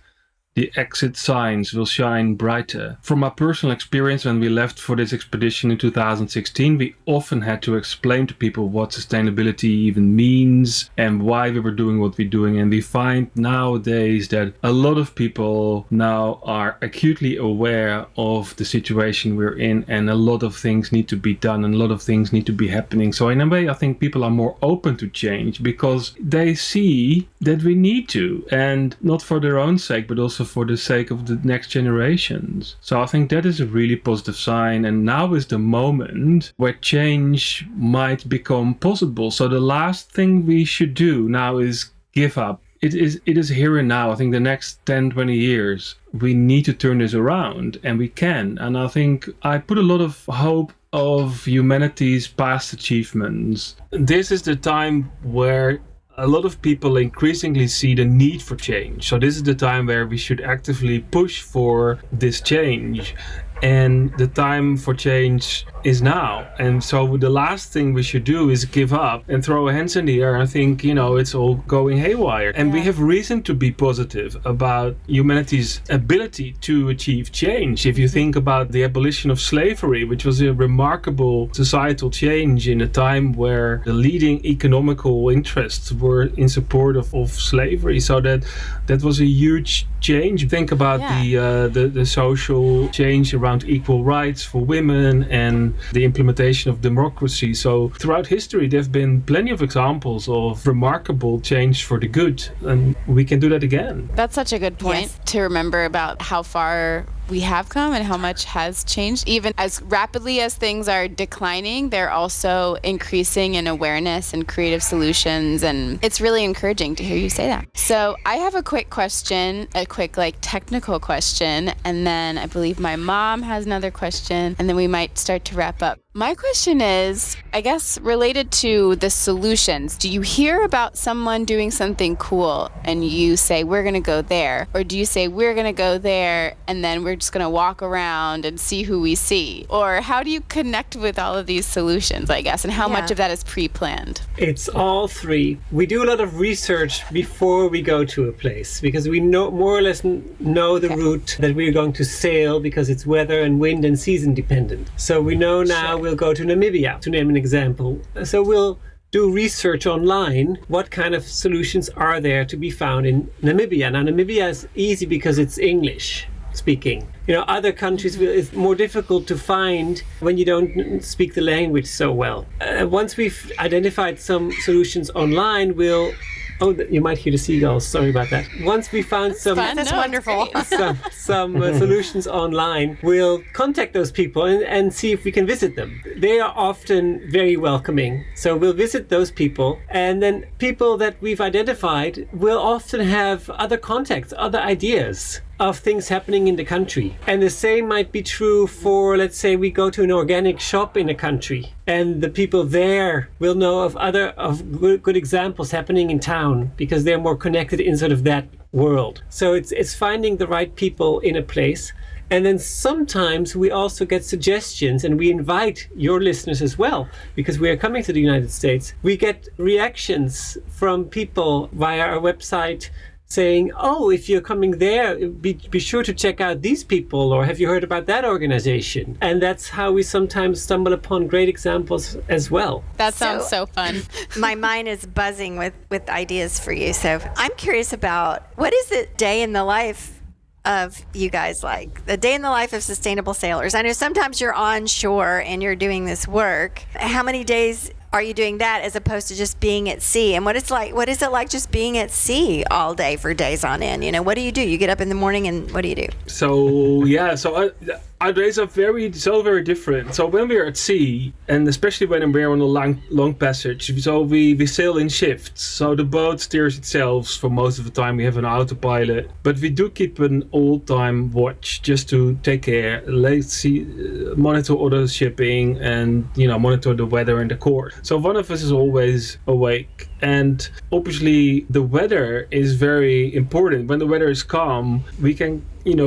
the exit signs will shine brighter. From my personal experience, when we left for this expedition in 2016, we often had to explain to people what sustainability even means and why we were doing what we're doing. And we find nowadays that a lot of people now are acutely aware of the situation we're in, and a lot of things need to be done and a lot of things need to be happening. So in a way, I think people are more open to change because they see that we need to, and not for their own sake, but also for the sake of the next generations. So I think that is a really positive sign, and now is the moment where change might become possible. So the last thing we should do now is give up. It is here and now. I think the next 10, 20 years, we need to turn this around, and we can. And I think I put a lot of hope of humanity's past achievements. This is the time where a lot of people increasingly see the need for change. So this is the time where we should actively push for this change. and the time for change is now. And so the last thing we should do is give up and throw our hands in the air and think, it's all going haywire. And we have reason to be positive about humanity's ability to achieve change. If you think about the abolition of slavery, which was a remarkable societal change in a time where the leading economical interests were in support of slavery. So that was a huge change. Think about the social change around equal rights for women and the implementation of democracy. So throughout history, there have been plenty of examples of remarkable change for the good, and we can do that again. That's such a good point to remember about how far we have come and how much has changed. Even as rapidly as things are declining, they're also increasing in awareness and creative solutions. And it's really encouraging to hear you say that. So I have a quick question, a quick technical question. And then I believe my mom has another question. And then we might start to wrap up. My question is, I guess, related to the solutions. Do you hear about someone doing something cool and you say, we're going to go there? Or do you say, we're going to go there and then we're just going to walk around and see who we see? Or how do you connect with all of these solutions, I guess, and how much of that is pre-planned? It's all three. We do a lot of research before we go to a place because we know more or less know the route that we're going to sail because it's weather and wind and season dependent. So we know now we'll go to Namibia, to name an example. So we'll do research online. What kind of solutions are there to be found in Namibia? Now, Namibia is easy because it's English speaking. Other countries it's more difficult to find when you don't speak the language so well. Once we've identified some solutions online, you might hear the seagulls. Sorry about that. Once we found that's wonderful. some solutions online, we'll contact those people and see if we can visit them. They are often very welcoming. So we'll visit those people, and then people that we've identified will often have other contacts, other ideas of things happening in the country. And the same might be true for, let's say, we go to an organic shop in a country and the people there will know of good examples happening in town because they're more connected in sort of that world. So it's finding the right people in a place. And then sometimes we also get suggestions, and we invite your listeners as well, because we are coming to the United States. We get reactions from people via our website saying, if you're coming there, be sure to check out these people, or have you heard about that organization? And that's how we sometimes stumble upon great examples as well. That sounds so fun. My mind is buzzing with ideas for you. So I'm curious about, what is the day in the life of you guys like? The day in the life of sustainable sailors. I know sometimes you're on shore and you're doing this work. How many days are you doing that as opposed to just being at sea? And what is it like just being at sea all day for days on end? What do? You get up in the morning and what do you do? So our days are very different. So when we're at sea, and especially when we're on a long passage, so we sail in shifts. So the boat steers itself for most of the time. We have an autopilot, but we do keep an all-time watch just to take care, monitor other shipping, and monitor the weather and the course. So one of us is always awake, and obviously the weather is very important. When the weather is calm, we can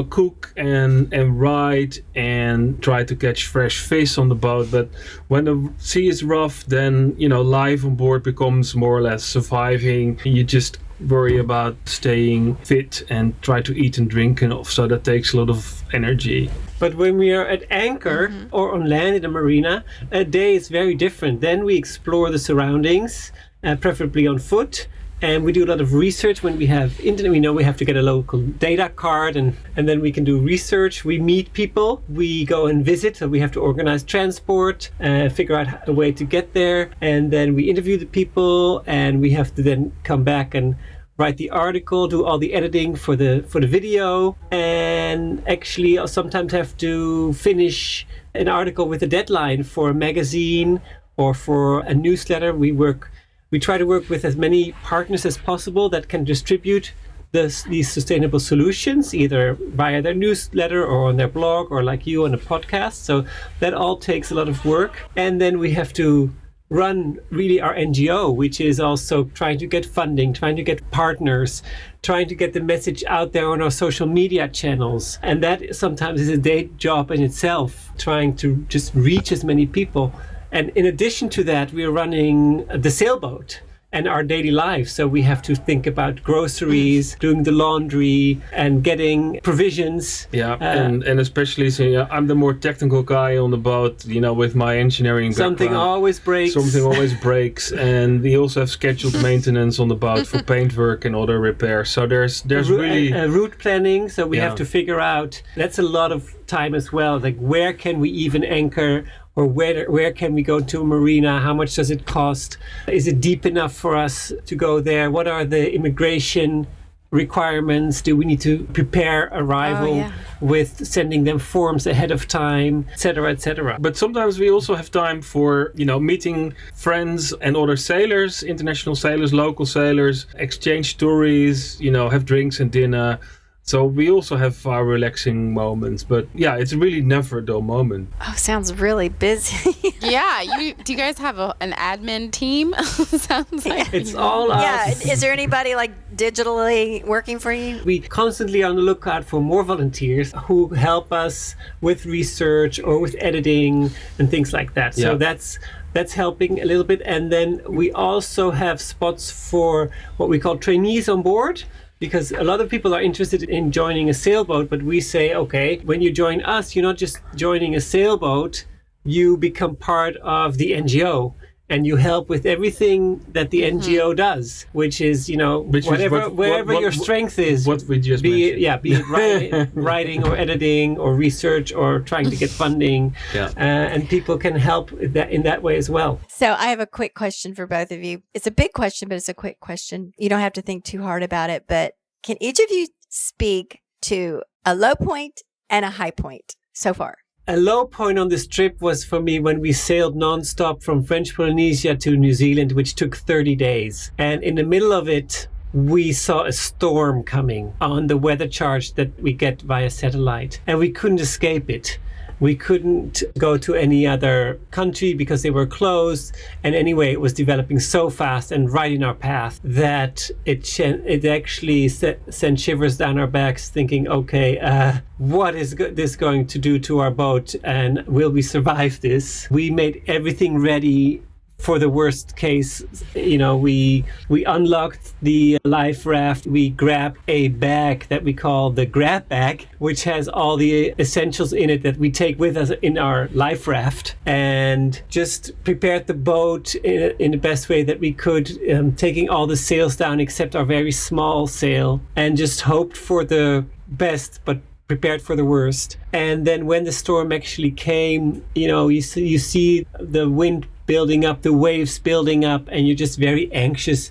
cook and ride and try to catch fresh fish on the boat. But when the sea is rough, then life on board becomes more or less surviving. You just worry about staying fit and try to eat and drink enough. So that takes a lot of energy. But when we are at anchor or on land in a marina, a day is very different. Then we explore the surroundings, preferably on foot. And we do a lot of research when we have internet. We know we have to get a local data card, and then we can do research. We meet people. We go and visit. So we have to organize transport, figure out a way to get there. And then we interview the people, and we have to then come back and write the article, do all the editing for the video, and actually I'll sometimes have to finish an article with a deadline for a magazine or for a newsletter. We try to work with as many partners as possible that can distribute these sustainable solutions, either via their newsletter or on their blog or like you on a podcast. So that all takes a lot of work. And then we have to run really our NGO, which is also trying to get funding, trying to get partners, trying to get the message out there on our social media channels. And that sometimes is a day job in itself, trying to just reach as many people. And in addition to that, we're running the sailboat and our daily life. So we have to think about groceries, doing the laundry, and getting provisions. Yeah, and especially I'm the more technical guy on the boat, with my engineering Something background. always breaks. Something always breaks. And we also have scheduled maintenance on the boat for paintwork and other repairs. So there's really... route planning, so we have to figure out, that's a lot of time as well, like where can we even anchor? Or where can we go to a marina? How much does it cost? Is it deep enough for us to go there? What are the immigration requirements? Do we need to prepare arrival with sending them forms ahead of time, et cetera, et cetera? But sometimes we also have time for, meeting friends and other sailors, international sailors, local sailors, exchange stories, have drinks and dinner. So we also have our relaxing moments, but it's really never a dull moment. Oh, sounds really busy. Do you guys have an admin team? Sounds like it's all us. Yeah, is there anybody like digitally working for you? We constantly are on the lookout for more volunteers who help us with research or with editing and things like that. So that's helping a little bit. And then we also have spots for what we call trainees on board. Because a lot of people are interested in joining a sailboat, but we say, okay, when you join us, you're not just joining a sailboat, you become part of the NGO. And you help with everything that the NGO does, which is, wherever your strength is. What we just mentioned. Be it writing or editing or research or trying to get funding. And people can help in that way as well. So I have a quick question for both of you. It's a big question, but it's a quick question. You don't have to think too hard about it, but can each of you speak to a low point and a high point so far? A low point on this trip was for me when we sailed nonstop from French Polynesia to New Zealand, which took 30 days. And in the middle of it, we saw a storm coming on the weather chart that we get via satellite. And we couldn't escape it. We couldn't go to any other country because they were closed. And anyway, it was developing so fast and right in our path that it actually sent shivers down our backs thinking, okay, what is this going to do to our boat? And will we survive this? We made everything ready for the worst case. We unlocked the life raft. We grabbed a bag that we call the grab bag, which has all the essentials in it that we take with us in our life raft, and just prepared the boat in the best way that we could, taking all the sails down except our very small sail, and just hoped for the best, but prepared for the worst. And then when the storm actually came, you see the wind building up, the waves building up, and you're just very anxious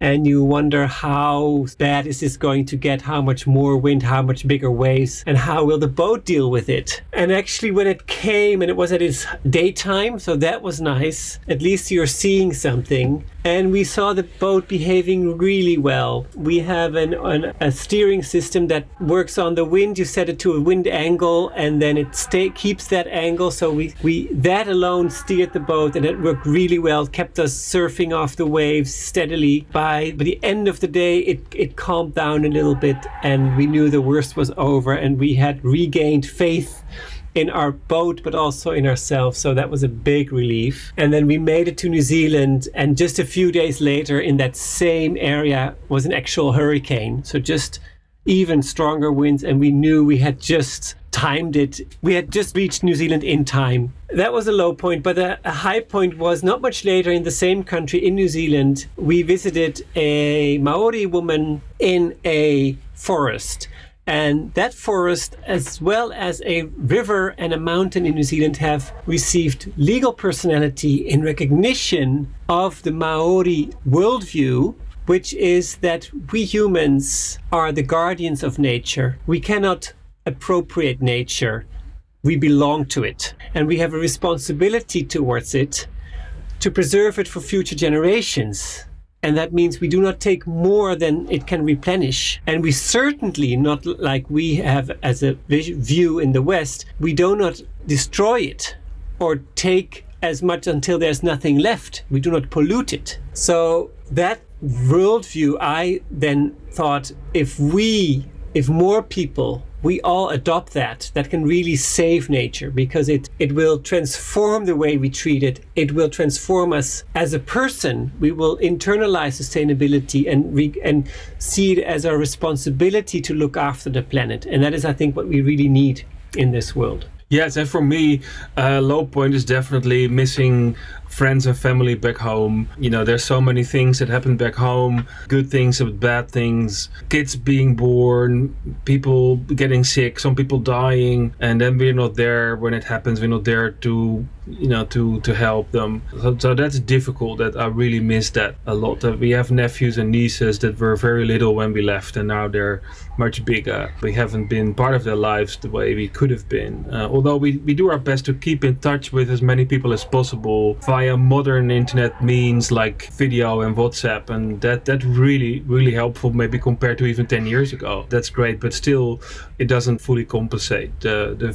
and you wonder how bad is this going to get, how much more wind, how much bigger waves, and how will the boat deal with it. And actually when it came, and it was at its daytime, so that was nice, at least you're seeing something. And we saw the boat behaving really well. We have a steering system that works on the wind. You set it to a wind angle, and then it keeps that angle. So we that alone steered the boat, and it worked really well. Kept us surfing off the waves steadily. By the end of the day, it calmed down a little bit, and we knew the worst was over, and we had regained faith in our boat, but also in ourselves. So that was a big relief. And then we made it to New Zealand, and just a few days later in that same area was an actual hurricane. So just even stronger winds, and we knew we had just timed it. We had just reached New Zealand in time. That was a low point, but a high point was not much later in the same country, in New Zealand. We visited a Maori woman in a forest. And that forest, as well as a river and a mountain in New Zealand, have received legal personality in recognition of the Maori worldview, which is that we humans are the guardians of nature. We cannot appropriate nature. We belong to it. And we have a responsibility towards it to preserve it for future generations. And that means we do not take more than it can replenish. And we certainly, not like we have as a view in the West, we do not destroy it or take as much until there's nothing left. We do not pollute it. So that worldview, I then thought, if more people, we all adopt that can really save nature, because it will transform the way we treat it. It will transform us as a person. We will internalize sustainability and see it as our responsibility to look after the planet. And that is, I think, what we really need in this world. Yes, and for me, low point is definitely missing friends and family back home. There's so many things that happen back home, good things and bad things, kids being born, people getting sick, some people dying, and then we're not there when it happens. We're not there to help them. So that's difficult. That I really miss that a lot. That we have nephews and nieces that were very little when we left, and now they're much bigger. We haven't been part of their lives the way we could have been. Although we do our best to keep in touch with as many people as possible via modern internet means like video and WhatsApp, and that really, really helpful, maybe compared to even 10 years ago. That's great, but still it doesn't fully compensate the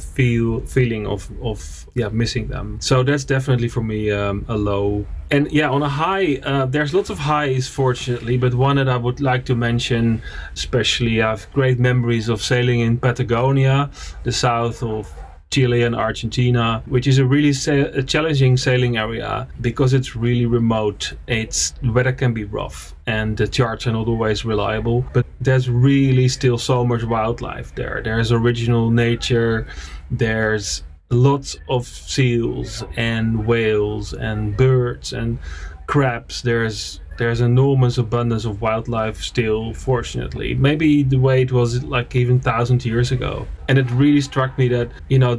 feeling of missing them. So that's definitely for me a low. And on a high, there's lots of highs, fortunately, but one that I would like to mention, especially, I have great memories of sailing in Patagonia, the south of Chile and Argentina, which is a really a challenging sailing area because it's really remote. The weather can be rough and the charts are not always reliable, but there's really still so much wildlife there. There's original nature, there's lots of seals and whales and birds and crabs. There's enormous abundance of wildlife still, fortunately. Maybe the way it was like even 1,000 years ago. And it really struck me that,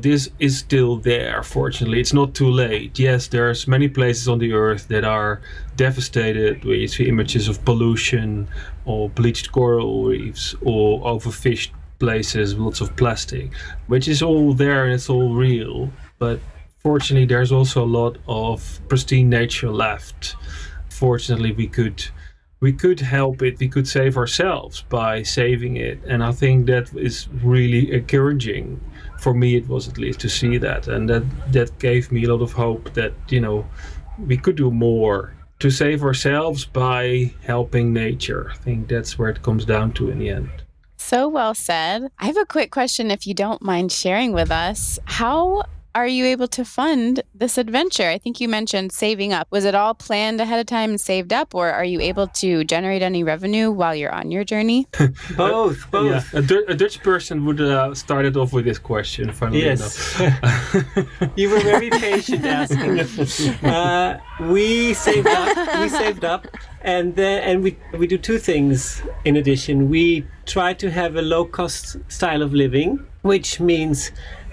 this is still there, fortunately. It's not too late. Yes, there's many places on the earth that are devastated, where you see images of pollution or bleached coral reefs or overfished places, lots of plastic, which is all there and it's all real. But fortunately, there's also a lot of pristine nature left. Fortunately, we could help it. We could save ourselves by saving it, and I think that is really encouraging. For me, it was, at least, to see that, and that gave me a lot of hope that we could do more to save ourselves by helping nature. I think that's where it comes down to in the end. So well said. I have a quick question, if you don't mind sharing with us. How are you able to fund this adventure? I think you mentioned saving up. Was it all planned ahead of time and saved up, or are you able to generate any revenue while you're on your journey? Both. Yeah, a Dutch person would start it off with this question. Yes. You were very patient asking. We saved up, and we do two things in addition. We try to have a low-cost style of living, which means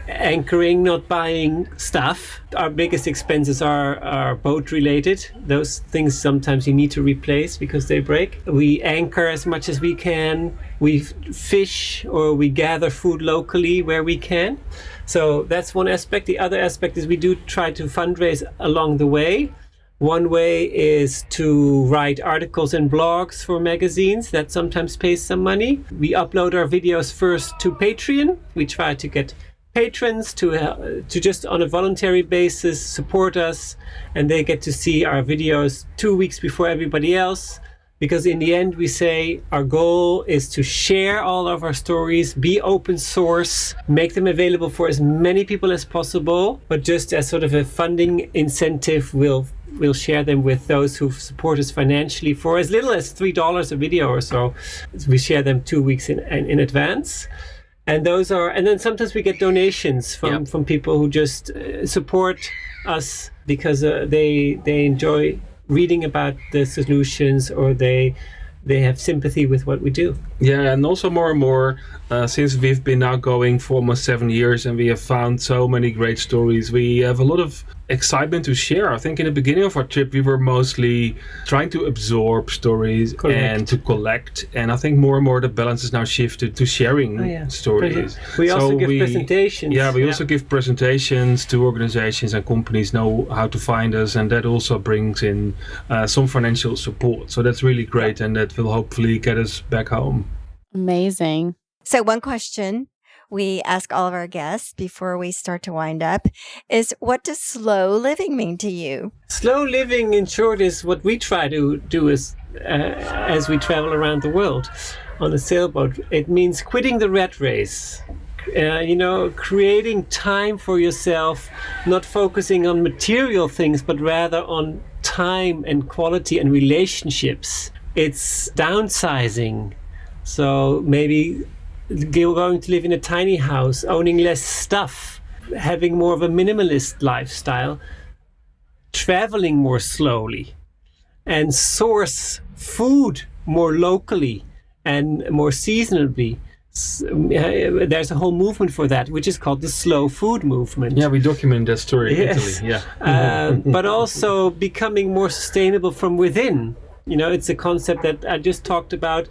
anchoring, not buying stuff. Our biggest expenses are boat related. Those things sometimes you need to replace because they break. We anchor as much as we can. We fish or we gather food locally where we can. So that's one aspect. The other aspect is we do try to fundraise along the way. One way is to write articles and blogs for magazines. That sometimes pays some money. We upload our videos first to Patreon. We try to get patrons to just on a voluntary basis support us, and they get to see our videos 2 weeks before everybody else, because in the end we say our goal is to share all of our stories, be open source, make them available for as many people as possible, but just as sort of a funding incentive, we'll share them with those who support us financially for as little as $3 a video or so. We share them 2 weeks in advance. And then sometimes we get donations from people who just support us because they enjoy reading about the solutions, or they have sympathy with what we do. Yeah, and also more and more, since we've been now going for almost 7 years and we have found so many great stories, we have a lot of excitement to share. I think in the beginning of our trip, we were mostly trying to absorb stories and to collect. And I think more and more the balance is now shifted to sharing stories. We also give presentations. Yeah, we also give presentations to organizations, and companies know how to find us. And that also brings in some financial support. So that's really great. And that will hopefully get us back home. Amazing. So one question, we ask all of our guests before we start to wind up is, what does slow living mean to you? Slow living, in short, is what we try to do as we travel around the world on a sailboat. It means quitting the rat race. Creating time for yourself, not focusing on material things, but rather on time and quality and relationships. It's downsizing. So maybe going to live in a tiny house, owning less stuff, having more of a minimalist lifestyle, traveling more slowly, and source food more locally and more seasonally. There's a whole movement for that, which is called the slow food movement. Yeah, we document that story in Italy. Yeah. But also becoming more sustainable from within. It's a concept that I just talked about.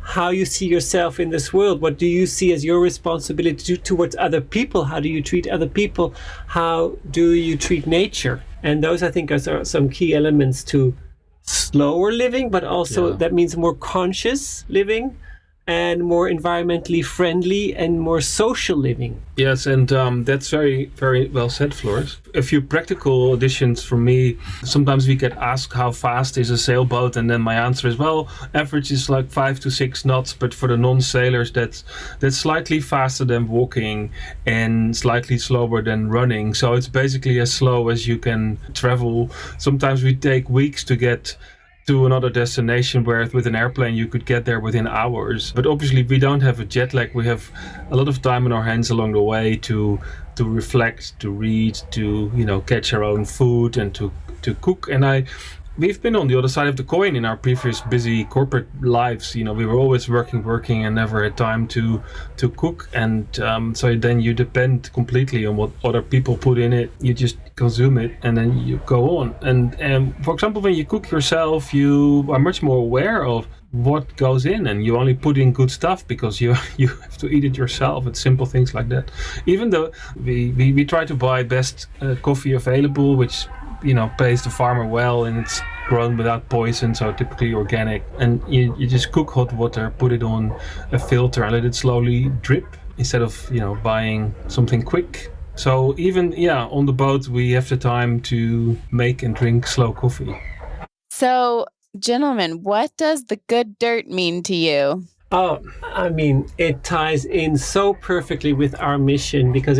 How you see yourself in this world. What do you see as your responsibility towards other people? How do you treat other people? How do you treat nature? And those, I think, are some key elements to slower living, but also that means more conscious living and more environmentally friendly and more social living. Yes, and that's very, very well said, Floris. A few practical additions from me. Sometimes we get asked how fast is a sailboat, and then my answer is, well, average is like 5 to 6 knots, but for the non-sailors, that's slightly faster than walking and slightly slower than running. So it's basically as slow as you can travel. Sometimes we take weeks to get to another destination, where with an airplane you could get there within hours. But obviously we don't have a jet lag. We have a lot of time on our hands along the way to reflect, to read, to catch our own food and to cook. And we've been on the other side of the coin in our previous busy corporate lives. We were always working and never had time to cook. And so then you depend completely on what other people put in it. You just consume it and then you go on. And for example, when you cook yourself, you are much more aware of what goes in, and you only put in good stuff because you have to eat it yourself. It's simple things like that. Even though we try to buy best coffee available, which pays the farmer well, and it's grown without poison, so typically organic. And you just cook hot water, put it on a filter, and let it slowly drip instead of buying something quick. So even on the boat we have the time to make and drink slow coffee. So, gentlemen, what does the good dirt mean to you? Oh, I mean, it ties in so perfectly with our mission, because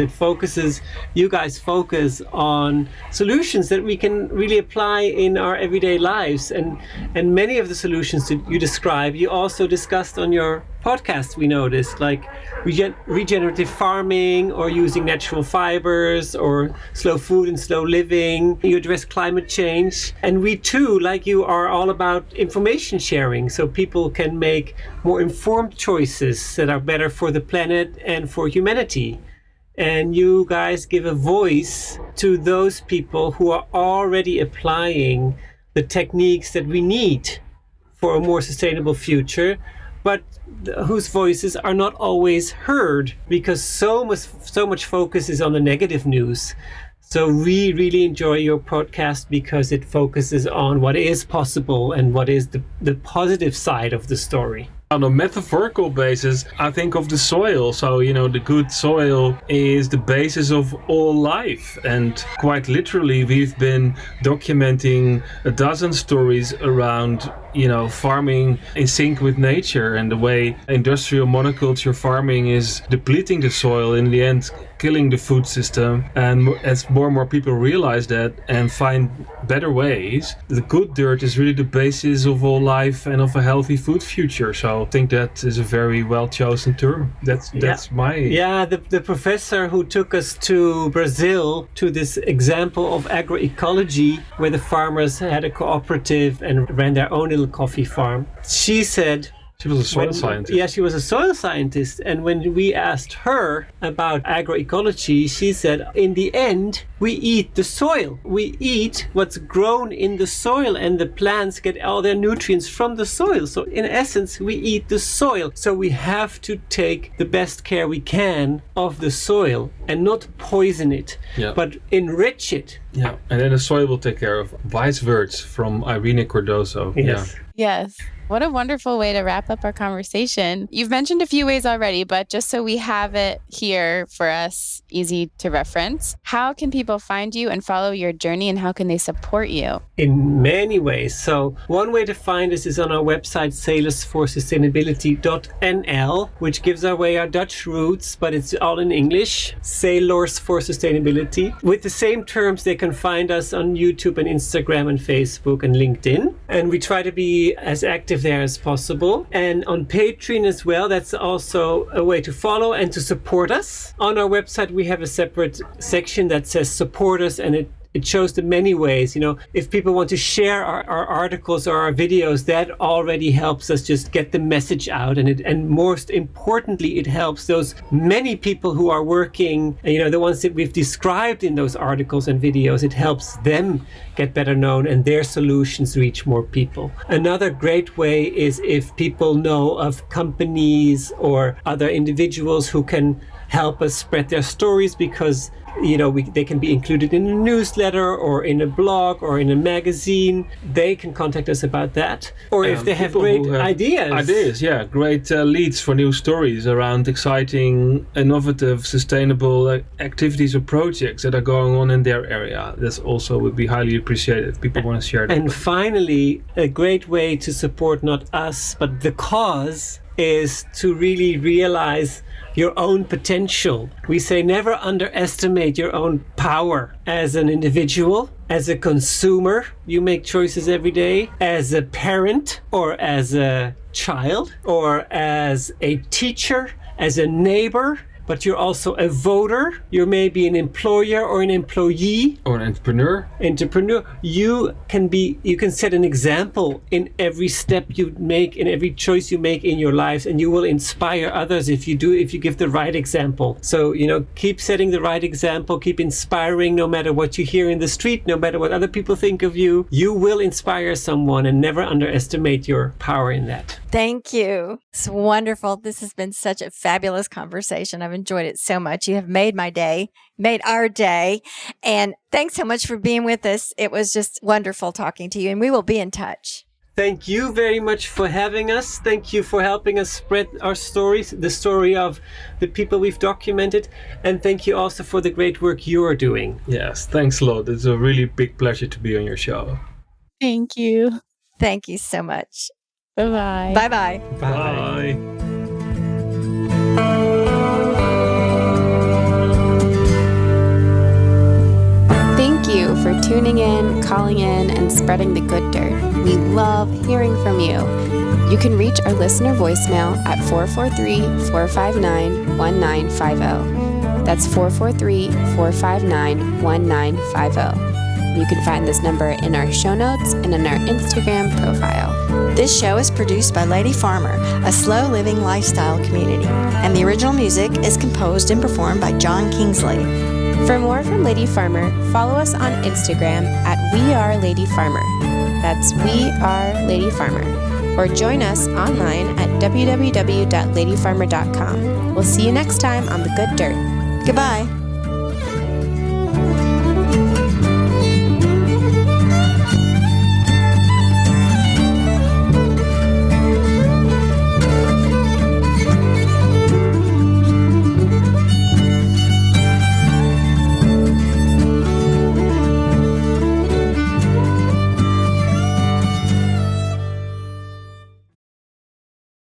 you guys focus on solutions that we can really apply in our everyday lives. And many of the solutions that you describe, you also discussed on your podcast, we noticed, like regenerative farming, or using natural fibers, or slow food and slow living. You address climate change. And we too, like you, are all about information sharing, so people can make more informed choices that are better for the planet and for humanity. And you guys give a voice to those people who are already applying the techniques that we need for a more sustainable future, but whose voices are not always heard, because so much focus is on the negative news. So we really enjoy your podcast because it focuses on what is possible and what is the positive side of the story. On a metaphorical basis, I think of the soil. So, the good soil is the basis of all life. And quite literally, we've been documenting a dozen stories around, farming in sync with nature, and the way industrial monoculture farming is depleting the soil, in the end killing the food system. And as more and more people realize that and find better ways, the good dirt is really the basis of all life and of a healthy food future. So I think that is a very well chosen term. That's my... Yeah, the professor who took us to Brazil, to this example of agroecology, where the farmers had a cooperative and ran their own little coffee farm. She said... She was a soil scientist. Yeah, she was a soil scientist. And when we asked her about agroecology, she said, in the end, we eat the soil. We eat what's grown in the soil, and the plants get all their nutrients from the soil. So in essence, we eat the soil. So we have to take the best care we can of the soil and not poison it, but enrich it. Yeah, and then the soil will take care of. Wise words from Irene Cordoso. Yes. Yes. What a wonderful way to wrap up our conversation. You've mentioned a few ways already, but just so we have it here for us, easy to reference, how can people find you and follow your journey, and how can they support you? In many ways. So one way to find us is on our website, sailorsforsustainability.nl, which gives away our Dutch roots, but it's all in English. Sailors for Sustainability. With the same terms, they can find us on YouTube and Instagram and Facebook and LinkedIn. And we try to be as active there as possible. And on Patreon as well, that's also a way to follow and to support us. On our website, we have a separate section that says support us, and it shows the many ways. If people want to share our articles or our videos, that already helps us just get the message out. And most importantly, it helps those many people who are working, the ones that we've described in those articles and videos. It helps them get better known and their solutions reach more people. Another great way is if people know of companies or other individuals who can help us spread their stories, because they can be included in a newsletter or in a blog or in a magazine. They can contact us about that. Or if they have great ideas. Great leads for new stories around exciting, innovative, sustainable activities or projects that are going on in their area. This also would be highly appreciated if people want to share that. And finally, a great way to support not us, but the cause, is to really realize your own potential. We say never underestimate your own power as an individual, as a consumer. You make choices every day, as a parent or as a child or as a teacher, as a neighbor. But you're also a voter. You may be an employer or an employee. Or an entrepreneur. You can set an example in every step you make, in every choice you make in your lives, and you will inspire others if you give the right example. So, keep setting the right example, keep inspiring no matter what you hear in the street, no matter what other people think of you. You will inspire someone, and never underestimate your power in that. Thank you. It's wonderful. This has been such a fabulous conversation. I've enjoyed it so much. You have made my day, made our day. And thanks so much for being with us. It was just wonderful talking to you, and we will be in touch. Thank you very much for having us. Thank you for helping us spread our stories, the story of the people we've documented. And thank you also for the great work you are doing. Yes, thanks a lot. It's a really big pleasure to be on your show. Thank you. Thank you so much. Bye-bye. Bye-bye. Bye. Thank you for tuning in, calling in, and spreading the good dirt. We love hearing from you. You can reach our listener voicemail at 443-459-1950. That's 443-459-1950. You can find this number in our show notes and in our Instagram profile. This show is produced by Lady Farmer, a slow living lifestyle community, and the original music is composed and performed by John Kingsley. For more from Lady Farmer, follow us on Instagram at WeAreLadyFarmer. That's We Are Lady Farmer. Or join us online at www.ladyfarmer.com. We'll see you next time on The Good Dirt. Goodbye.